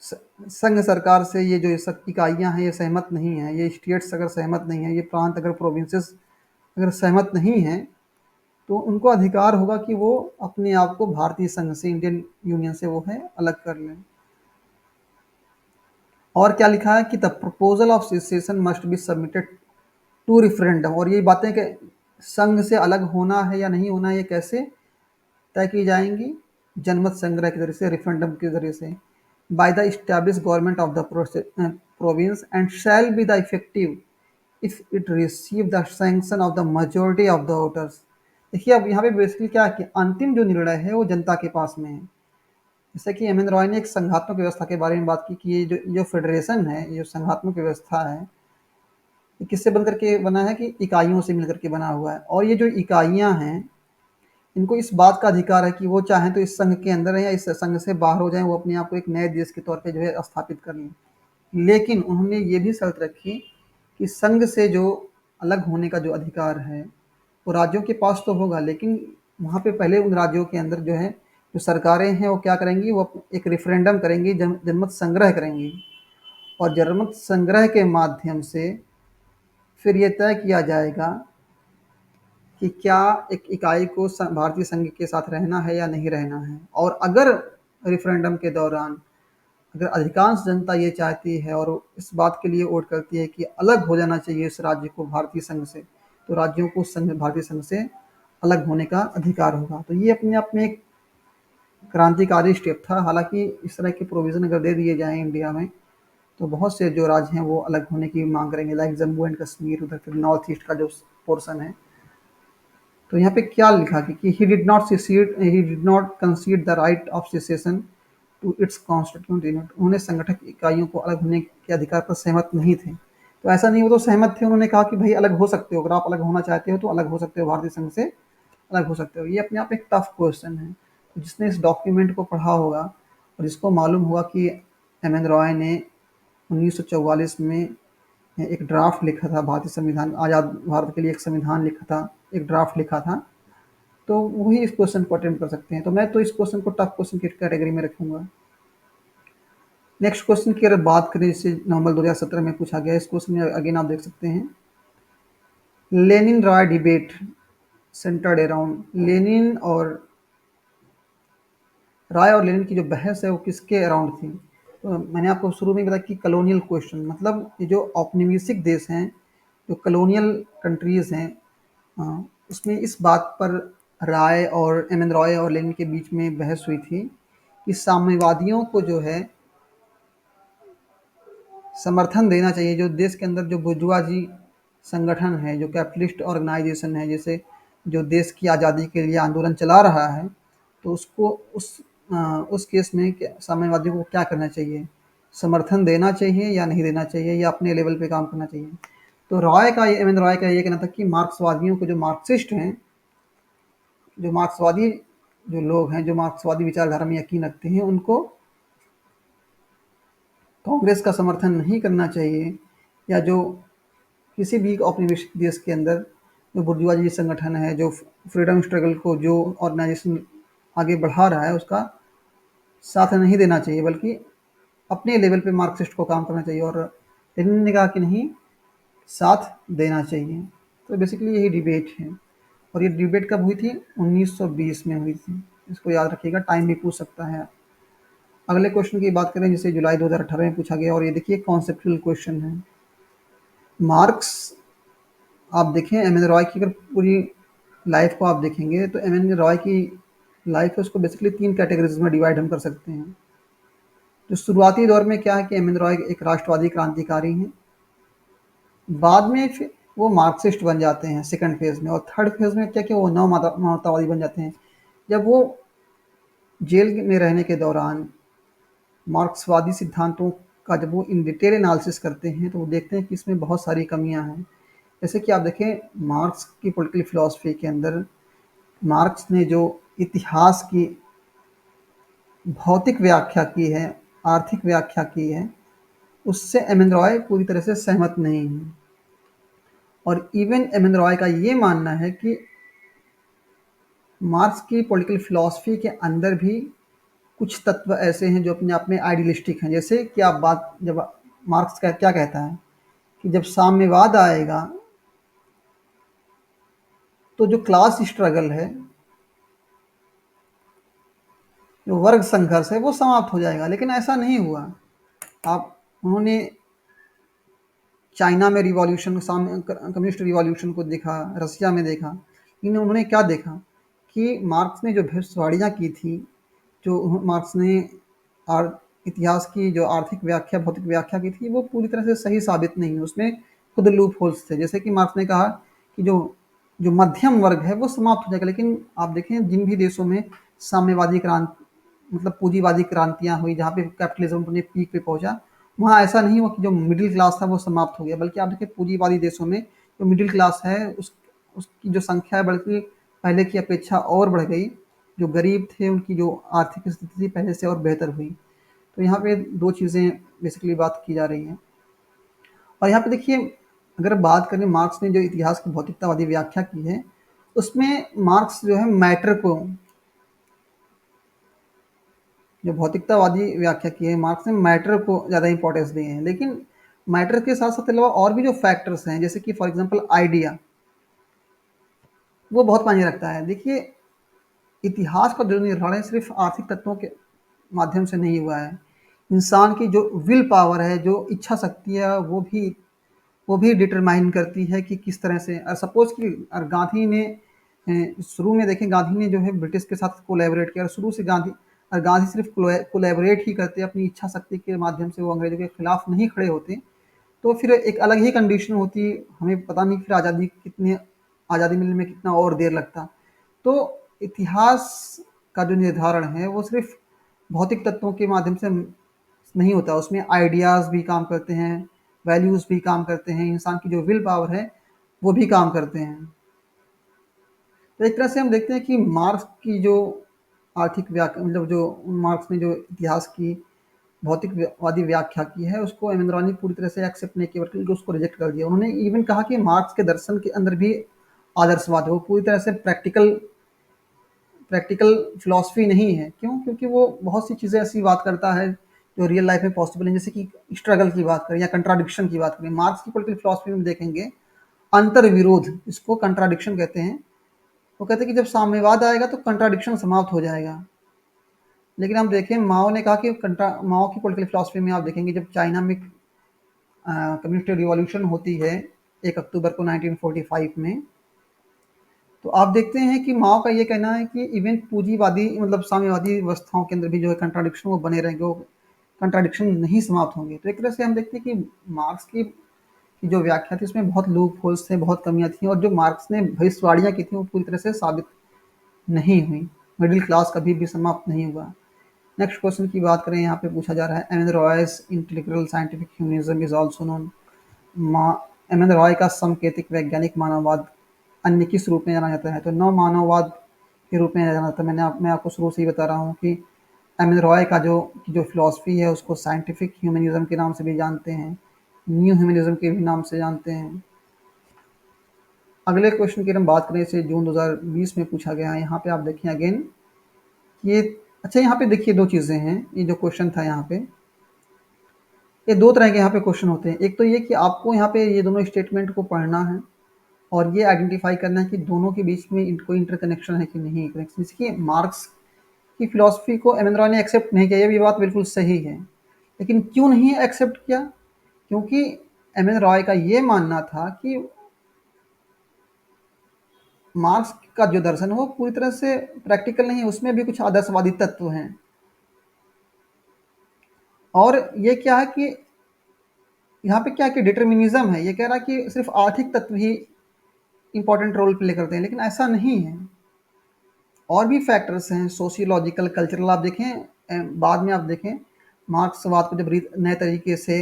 संघ सरकार से ये जो इकाइयां हैं ये सहमत नहीं है, ये स्टेट्स अगर सहमत नहीं है, ये प्रांत अगर प्रोविंसेस अगर सहमत नहीं है, तो उनको अधिकार होगा कि वो अपने आप को भारतीय संघ से, इंडियन यूनियन से वो है अलग कर लें। और क्या लिखा है कि the proposal of secession must be submitted to referendum. और ये बातें कि संघ से अलग होना है या नहीं होना है, ये कैसे तय की जाएंगी, जनमत संग्रह के जरिए से, रेफरेंडम के जरिए से, by the establish government of the province and shall be the effective if it receive the sanction of the majority of the voters. देखिए अब यहाँ पे बेसिकली क्या है कि अंतिम जो निर्णय है वो जनता के पास में है। जैसे कि एम एन रॉय ने एक संघात्मक व्यवस्था के बारे में बात की कि ये जो फेडरेशन है, ये जो संघात्मक व्यवस्था है, ये किससे बन करके बना है कि इकाइयों से मिलकर के बना हुआ है। और ये जो इकाइयां हैं, इनको इस बात का अधिकार है कि वो चाहें तो इस संघ के अंदर है या इस संघ से बाहर हो जाएं, वो अपने आप को एक नए देश के तौर पे जो है स्थापित कर लें। लेकिन उन्होंने ये भी शर्त रखी कि संघ से जो अलग होने का जो अधिकार है वो राज्यों के पास तो होगा, लेकिन वहाँ पे पहले उन राज्यों के अंदर जो है जो सरकारें हैं वो क्या करेंगी, वो एक रेफरेंडम करेंगी, जनमत संग्रह करेंगी, और जनमत संग्रह के माध्यम से फिर ये तय किया जाएगा कि क्या एक इकाई को भारतीय संघ के साथ रहना है या नहीं रहना है। और अगर रेफरेंडम के दौरान अगर अधिकांश जनता ये चाहती है और इस बात के लिए वोट करती है कि अलग हो जाना चाहिए इस राज्य को भारतीय संघ से, तो राज्यों को भारतीय संघ से अलग होने का अधिकार होगा। तो ये अपने आप में एक क्रांतिकारी स्टेप था। हालांकि इस तरह के प्रोविज़न अगर दे दिए जाएँ इंडिया में, तो बहुत से जो राज्य हैं वो अलग होने की मांग करेंगे, लाइक जम्मू एंड कश्मीर, उधर फिर नॉर्थ ईस्ट का जो पोर्शन है। तो यहाँ पे क्या लिखा कि he did not concede the right of secession to its constituent unit. उन्होंने संगठक इकाइयों को अलग होने के अधिकार पर सहमत नहीं थे। तो ऐसा नहीं, वो तो सहमत थे, उन्होंने कहा कि भाई अलग हो सकते हो, अगर आप अलग होना चाहते हो तो अलग हो सकते हो, भारतीय संघ से अलग हो सकते हो। ये अपने आप एक टफ क्वेश्चन है। तो जिसने इस डॉक्यूमेंट को पढ़ा होगा और जिसको मालूम हुआ कि एम एन रॉय ने 1944 में एक ड्राफ्ट लिखा था, भारतीय संविधान, आज़ाद भारत के लिए एक संविधान लिखा था, एक ड्राफ्ट लिखा था, तो वही इस क्वेश्चन को अटेम्प्ट कर सकते हैं। तो मैं तो इस क्वेश्चन को टफ क्वेश्चन की कैटेगरी में रखूंगा। नेक्स्ट क्वेश्चन की अगर बात करें, जिसे नवंबर 2017 में पूछा गया, इस क्वेश्चन में अगेन आप देख सकते हैं, Lenin Roy debate centred around. Lenin और राय और लेनिन की जो बहस है वो किसके अराउंड थी? तो मैंने आपको शुरू में बताया कि कॉलोनियल क्वेश्चन, मतलब ये जो औपनिवेशिक देश हैं, जो कॉलोनियल कंट्रीज़ हैं, अ, उसमें इस बात पर राय और एम एन रॉय और लेनिन के बीच में बहस हुई थी कि साम्यवादियों को जो है समर्थन देना चाहिए। जो देश के अंदर जो बुर्जुआजी संगठन है, जो कैपिटलिस्ट ऑर्गेनाइजेशन है, जैसे जो देश की आज़ादी के लिए आंदोलन चला रहा है, तो उसको उस केस में साम्यवादियों को क्या करना चाहिए? समर्थन देना चाहिए या नहीं देना चाहिए, या अपने लेवल पे काम करना चाहिए? तो एम एन रॉय का ये कहना था कि मार्क्सवादियों को, जो मार्क्सिस्ट हैं, जो मार्क्सवादी जो लोग हैं, जो मार्क्सवादी विचारधारा में यकीन रखते हैं, उनको कांग्रेस का समर्थन नहीं करना चाहिए, या जो किसी भी औपनिवेशिक देश के अंदर जो बुर्जुआजी संगठन है, जो फ्रीडम स्ट्रगल को जो ऑर्गेनाइजेशन आगे बढ़ा रहा है, उसका साथ नहीं देना चाहिए, बल्कि अपने लेवल पे मार्क्सिस्ट को काम करना चाहिए। और लेनिन ने कहा कि नहीं, साथ देना चाहिए। तो बेसिकली यही डिबेट है। और ये डिबेट कब हुई थी? 1920 में हुई थी। इसको याद रखिएगा, टाइम भी पूछ सकता है। अगले क्वेश्चन की बात करें, जिसे जुलाई 2018 में पूछा गया, और ये देखिए कॉन्सेप्चुअल क्वेश्चन है। मार्क्स, आप देखें एम एन रॉय की अगर पूरी लाइफ को आप देखेंगे, तो एम एन रॉय की लाइफ है उसको बेसिकली 3 कैटेगरीज में डिवाइड हम कर सकते हैं। जो शुरुआती दौर में क्या है कि एम एन रॉय एक राष्ट्रवादी क्रांतिकारी हैं, बाद में फिर वो मार्क्सिस्ट बन जाते हैं सेकंड फेज में, और थर्ड फेज में क्या क्या वो नव मानवतावादी बन जाते हैं। जब वो जेल में रहने के दौरान मार्क्सवादी सिद्धांतों का जब वो इन डिटेल एनालिसिस करते हैं, तो वो देखते हैं कि इसमें बहुत सारी कमियां हैं। जैसे कि आप देखें मार्क्स की पॉलिटिकल फिलॉसफी के अंदर, मार्क्स ने जो इतिहास की भौतिक व्याख्या की है, आर्थिक व्याख्या की है, उससे एम एन रॉय पूरी तरह से सहमत नहीं है। और इवन एम एन रॉय का ये मानना है कि मार्क्स की पॉलिटिकल फिलॉसफी के अंदर भी कुछ तत्व ऐसे हैं जो अपने आप में आइडियलिस्टिक हैं। जैसे कि आप बात, जब मार्क्स का क्या कहता है कि जब साम्यवाद आएगा, तो जो क्लास स्ट्रगल है, जो वर्ग संघर्ष है, वो समाप्त हो जाएगा। लेकिन ऐसा नहीं हुआ। आप उन्होंने चाइना में रिवॉल्यूशन, कम्युनिस्ट रिवॉल्यूशन को देखा, रसिया में देखा, लेकिन उन्होंने क्या देखा कि मार्क्स ने जो भविष्यवाणियाँ की थी, जो मार्क्स ने और इतिहास की जो आर्थिक व्याख्या, भौतिक व्याख्या की थी, वो पूरी तरह से सही साबित नहीं हुई। उसमें खुद लूप होल्स थे। जैसे कि मार्क्स ने कहा कि जो जो मध्यम वर्ग है वो समाप्त हो जाएगा। लेकिन आप देखें जिन भी देशों में साम्यवादी क्रांति, मतलब पूंजीवादी क्रांतियां हुई, जहाँ पे कैपिटलिज्म अपने पीक पे पहुंचा, वहाँ ऐसा नहीं हुआ कि जो मिडिल क्लास था वो समाप्त हो गया। बल्कि आप देखिए पूंजीवादी देशों में जो मिडिल क्लास है, उसकी जो संख्या है, बल्कि पहले की अपेक्षा और बढ़ गई। जो गरीब थे उनकी जो आर्थिक स्थिति थी पहले से और बेहतर हुई। तो यहाँ पे दो चीज़ें बेसिकली बात की जा रही हैं। और यहाँ पे देखिए, अगर बात करें मार्क्स ने जो इतिहास की भौतिकतावादी व्याख्या की है, उसमें मार्क्स जो है मैटर को, जो भौतिकतावादी व्याख्या की है, मार्क्स ने मैटर को ज़्यादा इंपॉर्टेंस दी है। लेकिन मैटर के साथ साथ अलावा और भी जो फैक्टर्स हैं, जैसे कि फॉर एग्जांपल आइडिया, वो बहुत मायने रखता है। देखिए इतिहास का जो निर्धारण है सिर्फ आर्थिक तत्वों के माध्यम से नहीं हुआ है। इंसान की जो विल पावर है, जो इच्छा शक्ति है, वो भी डिटरमाइन करती है कि किस तरह से, सपोज कि गांधी ने शुरू में देखें, गांधी ने जो है ब्रिटिश के साथ कोलैबोरेट किया, और शुरू से गांधी सिर्फ कोलैबोरेट ही करते, अपनी इच्छा शक्ति के माध्यम से वो अंग्रेजों के खिलाफ नहीं खड़े होते, तो फिर एक अलग ही कंडीशन होती। हमें पता नहीं फिर आज़ादी मिलने में कितना और देर लगता। तो इतिहास का जो निर्धारण है वो सिर्फ भौतिक तत्वों के माध्यम से नहीं होता, उसमें आइडियाज़ भी काम करते हैं, वैल्यूज़ भी काम करते हैं, इंसान की जो विल पावर है वो भी काम करते हैं। तो एक तरह से हम देखते हैं कि मार्क्स की जो आर्थिक व्याख्या, मतलब जो मार्क्स ने जो इतिहास की भौतिकवादी व्याख्या की है, उसको एम एन रॉय ने पूरी तरह से एक्सेप्ट नहीं किया, बल्कि उसको रिजेक्ट कर दिया। उन्होंने इवन कहा कि मार्क्स के दर्शन के अंदर भी आदर्शवाद है, वो पूरी तरह से प्रैक्टिकल फिलॉसफी नहीं है। क्यों? क्योंकि वो बहुत सी चीज़ें ऐसी बात करता है जो रियल लाइफ में पॉसिबल है। जैसे कि स्ट्रगल की बात करें या कंट्राडिक्शन की बात करें, मार्क्स की पॉलिटिकल फिलॉसफी में देखेंगे अंतर विरोध, इसको कंट्राडिक्शन कहते हैं। वो कहते हैं कि जब साम्यवाद आएगा तो कंट्राडिक्शन समाप्त हो जाएगा। लेकिन हम देखें माओ ने कहा कि माओ की पॉलिटिकल फिलॉसफी में आप देखेंगे जब चाइना में कम्युनिस्ट रिवॉल्यूशन होती है 1 अक्टूबर को 1945 में, तो आप देखते हैं कि माओ का ये कहना है कि इवन पूंजीवादी मतलब साम्यवादी व्यवस्थाओं के अंदर भी जो है कंट्राडिक्शन वो बने रहेंगे, वो कंट्राडिक्शन नहीं समाप्त होंगे। तो एक तरह से हम देखते हैं कि मार्क्स की जो व्याख्या थी उसमें बहुत लूप होल्स थे, बहुत कमियां थी, और जो मार्क्स ने भविष्यवाणियां की थी वो पूरी तरह से साबित नहीं हुई। मिडिल क्लास कभी भी समाप्त नहीं हुआ। नेक्स्ट क्वेश्चन की बात करें, यहाँ पे पूछा जा रहा है M N Roy's intellectual scientific humanism is also known. M N Roy का समकेतिक वैज्ञानिक मानववाद अन्य किस रूप में जाना जाता है? तो नव मानववाद के रूप में जाना जाता है। मैं आपको शुरू से ही बता रहा हूँ कि एम एन रॉय का जो फिलॉसफी है उसको साइंटिफिक ह्यूमनिज्म के नाम से भी जानते हैं, न्यू ह्यूमनिज्म के भी नाम से जानते हैं। अगले क्वेश्चन की हम बात करें, इसे जून 2020 में पूछा गया है। यहाँ पे आप देखिए अगेन ये, अच्छा यहाँ पे देखिए दो चीज़ें हैं। ये जो क्वेश्चन था यहाँ पे, ये दो तरह के यहाँ पे क्वेश्चन होते हैं। एक तो ये कि आपको यहाँ पे ये दोनों स्टेटमेंट को पढ़ना है और ये आइडेंटिफाई करना है कि दोनों के बीच में कोई इंटरकनेक्शन है कि नहीं। कनेक्शन देखिए, मार्क्स की फिलॉसफी को एम एन रॉय ने एक्सेप्ट नहीं किया, ये भी बात बिल्कुल सही है। लेकिन क्यों नहीं एक्सेप्ट किया? क्योंकि एम एन रॉय का ये मानना था कि मार्क्स का जो दर्शन है वो पूरी तरह से प्रैक्टिकल नहीं है, उसमें भी कुछ आदर्शवादी तत्व हैं। और ये क्या है कि यहाँ पे क्या कि डिटर्मिनिज्म है, ये कह रहा है कि सिर्फ आर्थिक तत्व ही इंपॉर्टेंट रोल प्ले करते हैं, लेकिन ऐसा नहीं है। और भी फैक्टर्स हैं, सोशियोलॉजिकल, कल्चरल। आप देखें बाद में आप देखें मार्क्सवाद को जब नए तरीके से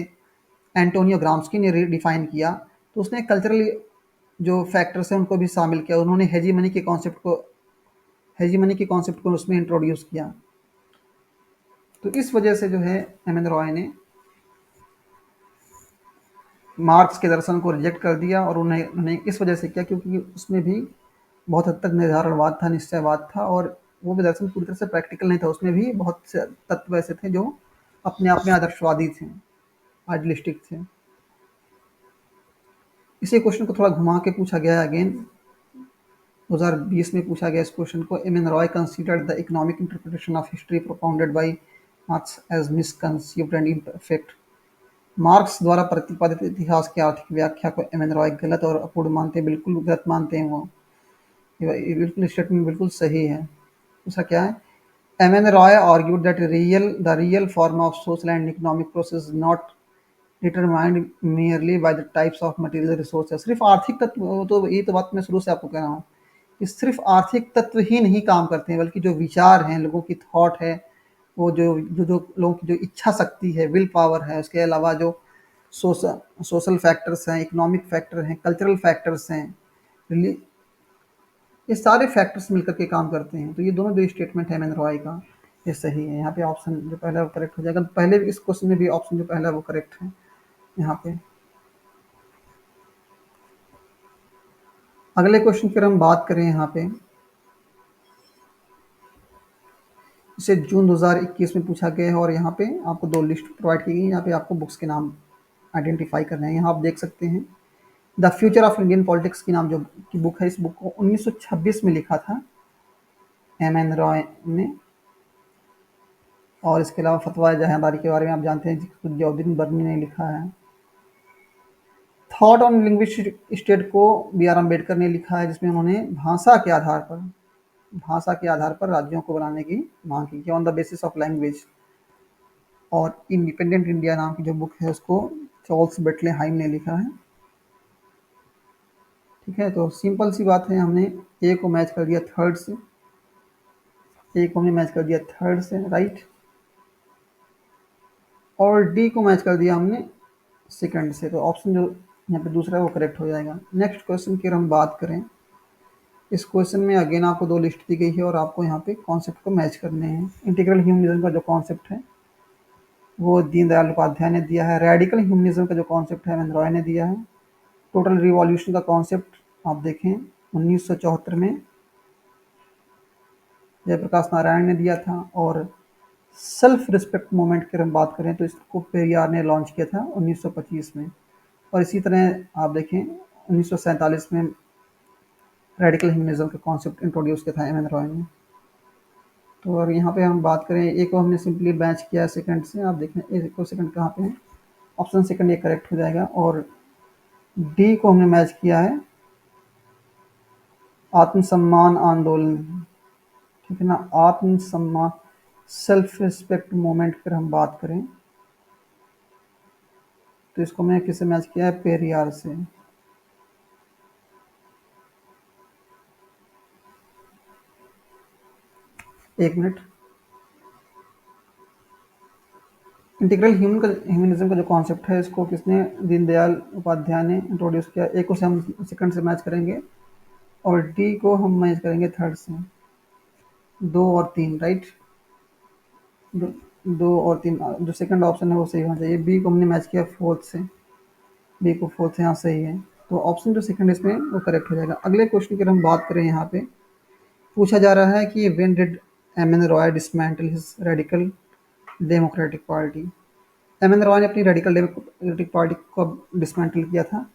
एंटोनियो ग्राम्स्की ने डिफाइन किया, तो उसने कल्चरल जो फैक्टर्स हैं उनको भी शामिल किया। उन्होंने हेजीमनी के कॉन्सेप्ट को उसमें इंट्रोड्यूस किया। तो इस वजह से जो है एम एन रॉय ने मार्क्स के दर्शन को रिजेक्ट कर दिया, और उन्हें इस वजह से किया क्योंकि उसमें भी बहुत हद तक निर्धारणवाद था, निश्चयवाद था, और वो भी दर्शन पूरी तरह से प्रैक्टिकल नहीं था। उसमें भी बहुत से तत्व ऐसे थे जो अपने आप में आदर्शवादी थे, आइडियलिस्टिक थे। इसी क्वेश्चन को थोड़ा घुमा के पूछा गया है अगेन, 2020 में पूछा गया इस क्वेश्चन को। M N Roy considered the economic interpretation of history propounded by Marx as misconceived and imperfect. Marx द्वारा प्रतिपादित इतिहास की आर्थिक व्याख्या को एम एन रॉय गलत और अपूर्ण मानते हैं, बिल्कुल गलत मानते हैं वो। ये बिल्कुल स्टेटमेंट बिल्कुल सही है। दूसरा क्या है? M N Roy argued that the real form of social and economic process not determined merely by the types of material resources। सिर्फ आर्थिक तत्व, तो ये तो बात मैं शुरू से आपको कह रहा हूँ कि सिर्फ आर्थिक तत्व ही नहीं काम करते हैं, बल्कि जो विचार हैं, लोगों की थॉट है, वो जो लोगों की जो इच्छा शक्ति है, विल पावर है, उसके अलावा जो सोशल फैक्टर्स हैं, इकोनॉमिक फैक्टर हैं, कल्चरल फैक्टर्स हैं, ये सारे फैक्टर्स मिलकर के काम करते हैं। तो ये दोनों जो स्टेटमेंट है एम एन रॉय का, ये सही है। यहाँ पे ऑप्शन जो पहला वो करेक्ट हो जाएगा। पहले इस क्वेश्चन में भी ऑप्शन जो पहला वो करेक्ट है यहाँ पे। अगले क्वेश्चन की हम बात करें यहाँ पे, इसे जून 2021 में पूछा गया है, और यहाँ पे आपको दो लिस्ट प्रोवाइड की गई। यहाँ पे आपको बुक्स के नाम आइडेंटिफाई करने हैं। यहाँ आप देख सकते हैं the future of Indian politics की नाम जो की बुक है, इस बुक को 1926 में लिखा था एम एन रॉय ने। और इसके अलावा फतवा जहांदारी के बारे में आप जानते हैं, जिसको जयउद्दीन बर्नी ने लिखा है। थॉट ऑन लिंग्विस्टिक स्टेट को बी आर अम्बेडकर ने लिखा है, जिसमें उन्होंने भाषा के आधार पर राज्यों को बनाने की मांग की, on the basis of language. और इंडिपेंडेंट इंडिया नाम की जो बुक है उसको चार्ल्स बेटले हाइन ने लिखा है। ठीक है, तो सिंपल सी बात है, हमने ए को मैच कर दिया थर्ड से, राइट, और डी को मैच कर दिया हमने सेकंड से। तो ऑप्शन जो यहाँ पे दूसरा है वो करेक्ट हो जाएगा। नेक्स्ट क्वेश्चन की हम बात करें, इस क्वेश्चन में अगेन आपको दो लिस्ट दी गई है और आपको यहाँ पे कॉन्सेप्ट को मैच करने हैं। इंटीग्रल ह्यूमनिज्म का जो कॉन्सेप्ट है वो दीनदयाल उपाध्याय ने दिया है। रेडिकल ह्यूमनिज्म का जो कॉन्सेप्ट है एम एन रॉय ने दिया है। टोटल रिवॉल्यूशन का कॉन्सेप्ट आप देखें 1974 में जयप्रकाश नारायण ने दिया था। और सेल्फ रिस्पेक्ट मूवमेंट की हम बात करें तो इसको पेरियार ने लॉन्च किया था 1925 में। और इसी तरह आप देखें 1947 में रेडिकल ह्यूमनिज्म का कॉन्सेप्ट इंट्रोड्यूस किया था एम एन रॉय ने। तो और यहाँ पे हम बात करें, ए को हमने सिंपली मैच किया है सेकंड से, आप देखें ए को सेकंड कहाँ पे है, ऑप्शन सेकंड ये करेक्ट हो जाएगा। और डी को हमने मैच किया है आत्मसम्मान आंदोलन, ठीक है ना, आत्मसम्मान सेल्फ रिस्पेक्ट मूवमेंट पर हम बात करें तो इसको मैंने किससे मैच किया है, पेरियार से। एक मिनट। इंटीग्रल ह्यूमनिज्म का जो कॉन्सेप्ट है इसको किसने, दीनदयाल उपाध्याय ने इंट्रोड्यूस किया। ए को से हम सेकंड से मैच करेंगे और डी को हम मैच करेंगे थर्ड से। 2 और 3 राइट, दो, 2 और 3 जो सेकंड ऑप्शन है वो सही होना चाहिए। बी को हमने मैच किया फोर्थ से, बी को फोर्थ से, यहाँ सही है। तो ऑप्शन जो सेकंड इसमें वो करेक्ट हो जाएगा। अगले क्वेश्चन की अगर हम बात करें, यहाँ पे पूछा जा रहा है कि when did M N Roy dismantle his radical democratic party. M N Roy ने अपनी रेडिकल डेमोक्रेटिक पार्टी को डिसमेंटल किया था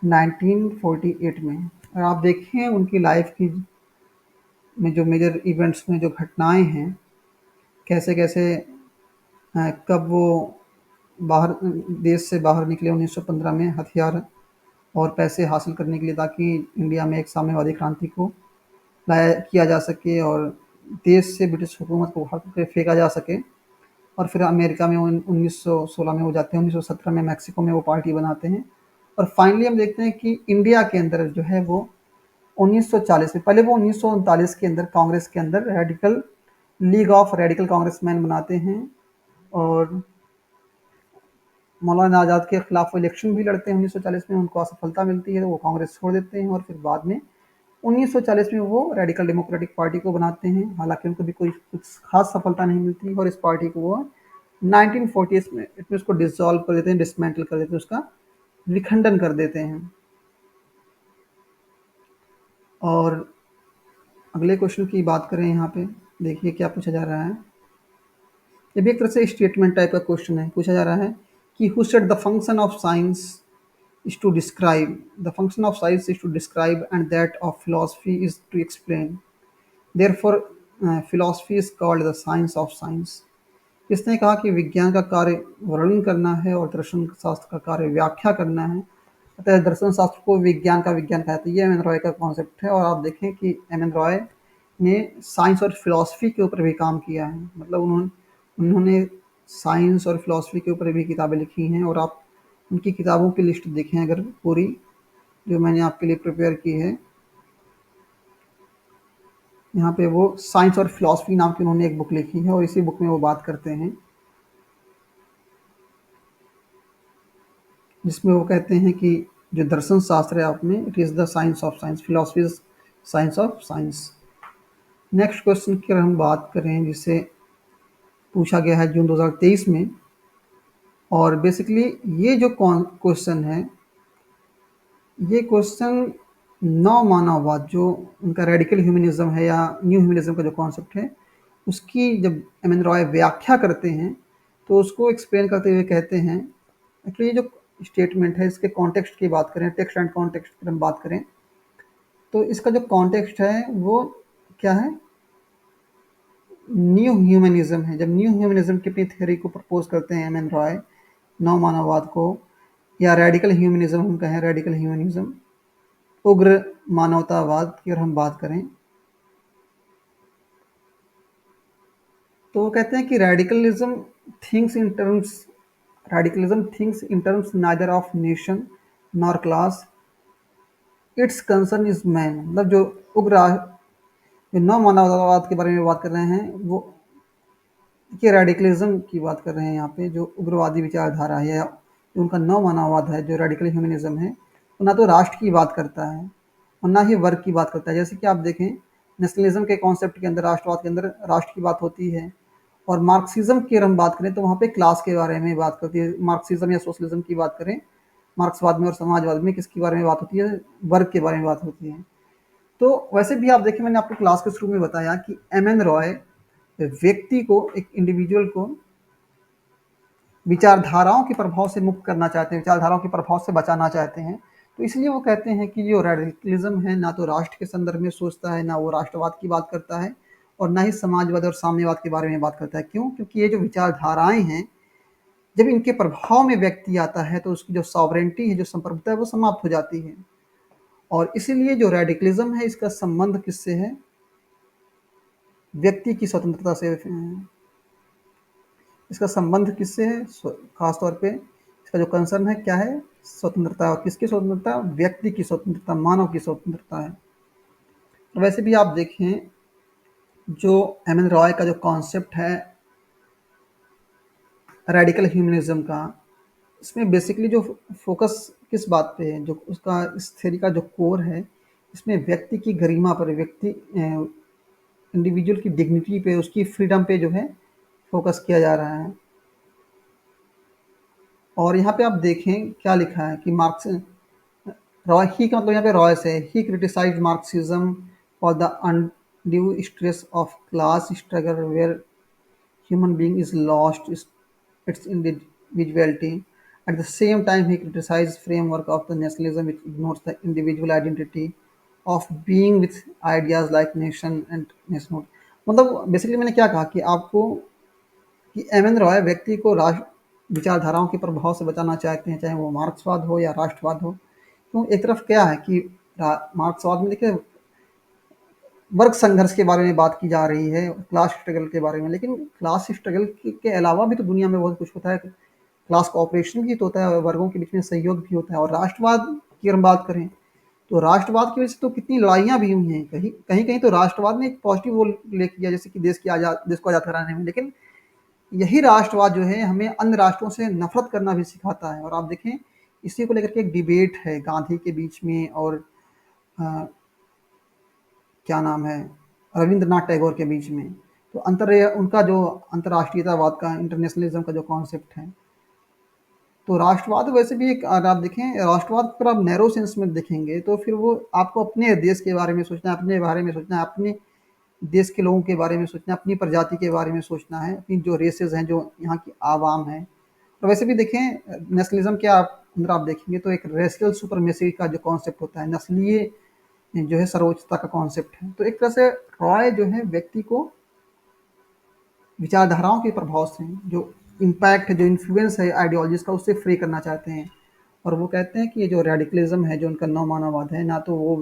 1948 में। और आप देखें उनकी लाइफ की में जो मेजर इवेंट्स में जो घटनाएं हैं, कैसे कैसे कब वो बाहर देश से बाहर निकले 1915 में हथियार और पैसे हासिल करने के लिए, ताकि इंडिया में एक साम्यवादी क्रांति को लाया किया जा सके और देश से ब्रिटिश हुकूमत को उखाड़ के फेंका जा सके। और फिर अमेरिका में 1916 में वो जाते हैं, 1917 में मैक्सिको में वो पार्टी बनाते हैं। और फाइनली हम देखते हैं कि इंडिया के अंदर जो है वो 1940 में, पहले वो 1939 के अंदर कांग्रेस के अंदर radical league of radical congressman बनाते हैं और मौलाना आज़ाद के खिलाफ वो इलेक्शन भी लड़ते हैं 1940 में। उनको असफलता मिलती है तो वो कांग्रेस छोड़ देते हैं और फिर बाद में 1940 में वो रेडिकल डेमोक्रेटिक पार्टी को बनाते हैं। हालांकि उनको भी कोई कुछ खास सफलता नहीं मिलती और इस पार्टी को वो 1940 में उसको डिसॉल्व कर देते हैं, डिसमेंटल कर देते हैं, उसका विखंडन कर देते हैं। और अगले क्वेश्चन की बात करें, यहाँ पे देखिए क्या पूछा जा रहा है। ये भी एक तरह से स्टेटमेंट टाइप का क्वेश्चन है। पूछा जा रहा है कि who said the function of science is to describe, the function of science is to describe and that of philosophy is to explain, therefore philosophy is called the science of science। इसने कहा कि विज्ञान का कार्य वर्णन करना है और दर्शन शास्त्र का कार्य व्याख्या करना है, अतः दर्शन शास्त्र को विज्ञान का विज्ञान कहते हैं। ये एम एन रॉय का कॉन्सेप्ट है। और आप देखें कि एम एन रॉय ने साइंस और फिलॉसफी के ऊपर भी काम किया है, मतलब उन्होंने साइंस और फिलॉसफी के ऊपर भी किताबें लिखी हैं। और आप उनकी किताबों की लिस्ट देखें अगर पूरी, जो मैंने आपके लिए प्रिपेयर की है, यहाँ पे वो साइंस और फिलॉसफी नाम की उन्होंने एक बुक लिखी है और इसी बुक में वो बात करते हैं, जिसमें वो कहते हैं कि जो दर्शन शास्त्र है आप में, it is the science of science, philosophy is science of science. Next question की अगर हम बात करें, जिसे पूछा गया है जून 2023 में, और बेसिकली ये जो क्वेश्चन है, ये क्वेश्चन नव मानववाद जो उनका रेडिकल ह्यूमनिज्म है या न्यू ह्यूमनिज्म का जो कॉन्सेप्ट है, उसकी जब एम एन रॉय व्याख्या करते हैं तो उसको एक्सप्लेन करते हुए कहते हैं, एक्चुअली ये जो स्टेटमेंट है इसके कॉन्टेक्स्ट की बात करें, टेक्स्ट एंड कॉन्टेक्स्ट की हम बात करें तो इसका जो कॉन्टेक्स्ट है वो क्या है, न्यू ह्यूमनिज्म है। जब न्यू ह्यूमनिज्म की अपनी थ्योरी को प्रपोज करते हैं एम एन रॉय, नव मानववाद को, या रेडिकल ह्यूमनिज्म हम कहें, रेडिकल ह्यूमनिज्म, उग्र मानवतावाद की अगर हम बात करें, तो वो कहते हैं कि radicalism thinks in terms neither of nation nor class, it's concern is man. मतलब जो उग्र जो नव मानवतावाद के बारे में बात कर रहे हैं वो कि रेडिकलिज्म की बात कर रहे हैं यहाँ पे, जो उग्रवादी विचारधारा है या जो उनका नव मानववाद है, जो रेडिकल ह्यूमनिज्म है, वो ना तो राष्ट्र की बात करता है और ना ही वर्ग की बात करता है। जैसे कि आप देखें नेशनलिज्म के कॉन्सेप्ट के अंदर, राष्ट्रवाद के अंदर राष्ट्र की बात होती है। और मार्क्सिज्म की अगर हम बात करें तो वहाँ पे क्लास के बारे में बात करती है। मार्क्सिज्म या सोशलिज्म की बात करें, मार्क्सवाद में और समाजवाद में किसके बारे में बात होती है, वर्ग के बारे में बात होती है। तो वैसे भी आप देखिए, मैंने आपको क्लास के शुरू में बताया कि एम एन रॉय व्यक्ति को, एक इंडिविजुअल को विचारधाराओं के प्रभाव से मुक्त करना चाहते हैं, विचारधाराओं के प्रभाव से बचाना चाहते हैं। तो इसलिए वो कहते हैं कि जो रेडिकलिज्म है ना तो राष्ट्र के संदर्भ में सोचता है, ना वो राष्ट्रवाद की बात करता है, और ना ही समाजवाद और साम्यवाद के बारे में बात करता है। क्यों? क्योंकि ये जो विचारधाराएँ हैं, जब इनके प्रभाव में व्यक्ति आता है तो उसकी जो सॉवरेनिटी है, जो संप्रभुता है, वो समाप्त हो जाती है। और इसीलिए जो रेडिकलिज्म है, इसका संबंध किससे है? व्यक्ति की स्वतंत्रता से इसका संबंध किससे है? खास तौर पे इसका जो कंसर्न है क्या है? स्वतंत्रता। और किसकी स्वतंत्रता? व्यक्ति की स्वतंत्रता, मानव की स्वतंत्रता है। तो वैसे भी आप देखें, जो एम एन रॉय का जो कॉन्सेप्ट है रेडिकल ह्यूमनिज्म का, इसमें बेसिकली जो फोकस किस बात पे है, जो उसका इस थ्योरी का जो कोर है, इसमें व्यक्ति की गरिमा पर, व्यक्ति इंडिविजुअल की डिग्निटी पे, उसकी फ्रीडम पे जो है फोकस किया जा रहा है। और यहाँ पे आप देखें क्या लिखा है कि मार्क्स रॉय ही का मतलब यहाँ पे रॉय से, he criticized Marxism for the undue stress of class struggle where human being is lost its individuality. At the same time, he criticized framework of the nationalism which ignores the individual identity of being with ideas like nation and nationhood. मतलब basically मैंने क्या कहा कि आपको कि M N Roy व्यक्ति को राष्ट्र विचारधाराओं के प्रभाव से बचाना चाहते हैं, चाहे वो मार्क्सवाद हो या राष्ट्रवाद हो। तो एक तरफ क्या है कि मार्क्सवाद में देखिए वर्ग संघर्ष के बारे में बात की जा रही है, क्लास स्ट्रगल के बारे में, लेकिन क्लास स्ट्रगल के अलावा भी तो दुनिया में बहुत कुछ होता है। क्लास कोऑपरेशन भी तो होता है, वर्गों के बीच में सहयोग भी होता है। और राष्ट्रवाद की अगर हम बात करें तो राष्ट्रवाद की वजह से तो कितनी लड़ाइयाँ भी हुई हैं। कहीं कहीं कहीं तो राष्ट्रवाद ने एक पॉजिटिव रोल प्ले किया, जैसे कि देश को आज़ाद कराने में। लेकिन यही राष्ट्रवाद जो है हमें अन्य राष्ट्रों से नफरत करना भी सिखाता है। और आप देखें, इसी को लेकर के एक डिबेट है गांधी के बीच में और अ, क्या नाम है, रविंद्रनाथ टैगोर के बीच में। तो उनका जो अंतर्राष्ट्रीयतावाद का, इंटरनेशनलिज्म का जो कॉन्सेप्ट है, तो राष्ट्रवाद वैसे भी एक, अगर आप देखें राष्ट्रवाद पर आप नैरो सेंस में देखेंगे तो फिर वो आपको अपने देश के बारे में सोचना है, अपने बारे में सोचना है, अपने देश के लोगों के बारे में सोचना है, अपनी प्रजाति के बारे में सोचना है, अपनी जो रेसेस हैं, जो यहाँ की आवाम है। तो वैसे भी देखें नेशनलिज्म के आप अंदर आप देखेंगे तो एक रेशियल सुपरमेसी का जो कॉन्सेप्ट होता है, नस्लीय जो है सर्वोच्चता का कॉन्सेप्ट है। तो एक तरह से रॉय जो है व्यक्ति को विचारधाराओं के प्रभाव से, जो इम्पैक्ट है, जो इन्फ्लुएंस है आइडियोलॉजीज का, उससे फ्री करना चाहते हैं। और वो कहते हैं कि ये जो रेडिकलिज्म है, जो उनका नवमानववाद है, ना तो वो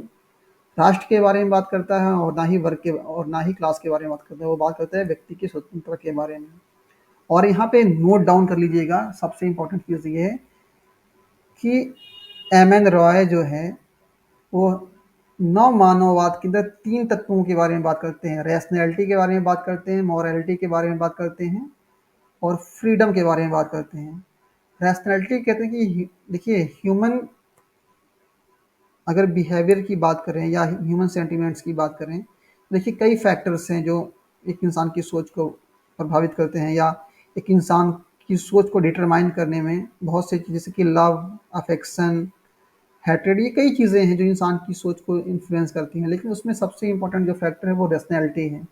राष्ट्र के बारे में बात करता है और ना ही वर्ग के और ना ही क्लास के बारे में बात करता है। वो बात करता है व्यक्ति की स्वतंत्रता के बारे में। और यहाँ पे नोट डाउन कर लीजिएगा, सबसे इम्पोर्टेंट चीज़ ये है कि एम एन रॉय जो है वो नव मानववाद के अंदर 3 तत्वों के बारे में बात करते हैं। रैशनैलिटी के बारे में बात करते हैं, मॉरलिटी के बारे में बात करते हैं और फ्रीडम के बारे में बात करते हैं। रैशनैलिटी कहते हैं कि देखिए ह्यूमन अगर बिहेवियर की बात करें या ह्यूमन सेंटिमेंट्स की बात करें, तो देखिए कई फैक्टर्स हैं जो एक इंसान की सोच को प्रभावित करते हैं, या एक इंसान की सोच को डिटरमाइन करने में बहुत सी चीज़ें, जैसे कि लव, अफेक्शन, हैट्रेड, ये कई चीज़ें हैं जो इंसान की सोच को इन्फ्लुएंस करती हैं। लेकिन उसमें सबसे इंपॉर्टेंट जो फैक्टर है वो रैशनैलिटी है।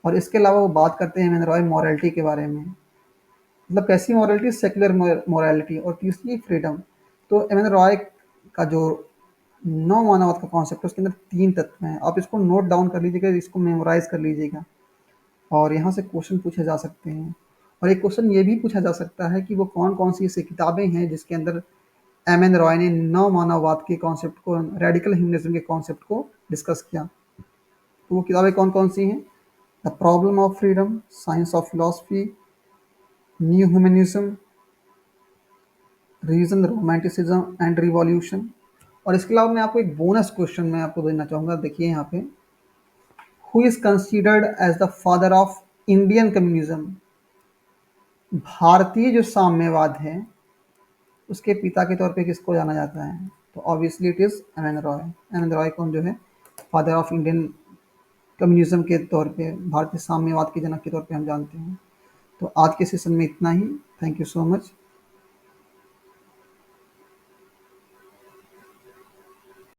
और इसके अलावा वो बात करते हैं मैंने रॉय मॉरलिटी के बारे में, मतलब कैसी मॉरलिटी? Secular morality. और तीसरी फ्रीडम। तो एम एन रॉय का जो नौ मानववाद का कॉन्सेप्ट है उसके अंदर 3 तत्व हैं। आप इसको नोट डाउन कर लीजिएगा, इसको मेमोराइज कर लीजिएगा और यहाँ से क्वेश्चन पूछे जा सकते हैं। और एक क्वेश्चन ये भी पूछा जा सकता है कि वो कौन कौन सी ऐसी किताबें हैं जिसके अंदर एम एन रॉय ने नव मानववाद के कॉन्सेप्ट को, रेडिकल ह्यूमनिज्म के कॉन्सेप्ट को डिस्कस किया। तो वो किताबें कौन कौन सी हैं? The problem of freedom, science of philosophy, new humanism, reason, romanticism and revolution. और इसके अलावा मैं आपको एक बोनस क्वेश्चन मैं आपको देना चाहूँगा। देखिए यहाँ पे, who is considered as the father of Indian communism? भारतीय जो साम्यवाद है उसके पिता के तौर पे किसको जाना जाता है? तो obviously it is M N Roy. M N Roy को हम जो है फादर ऑफ इंडियन कम्युनिज्म के तौर पे, भारतीय साम्यवाद के जनक के तौर पे हम जानते हैं। तो आज के सेशन में इतना ही। Thank you so much.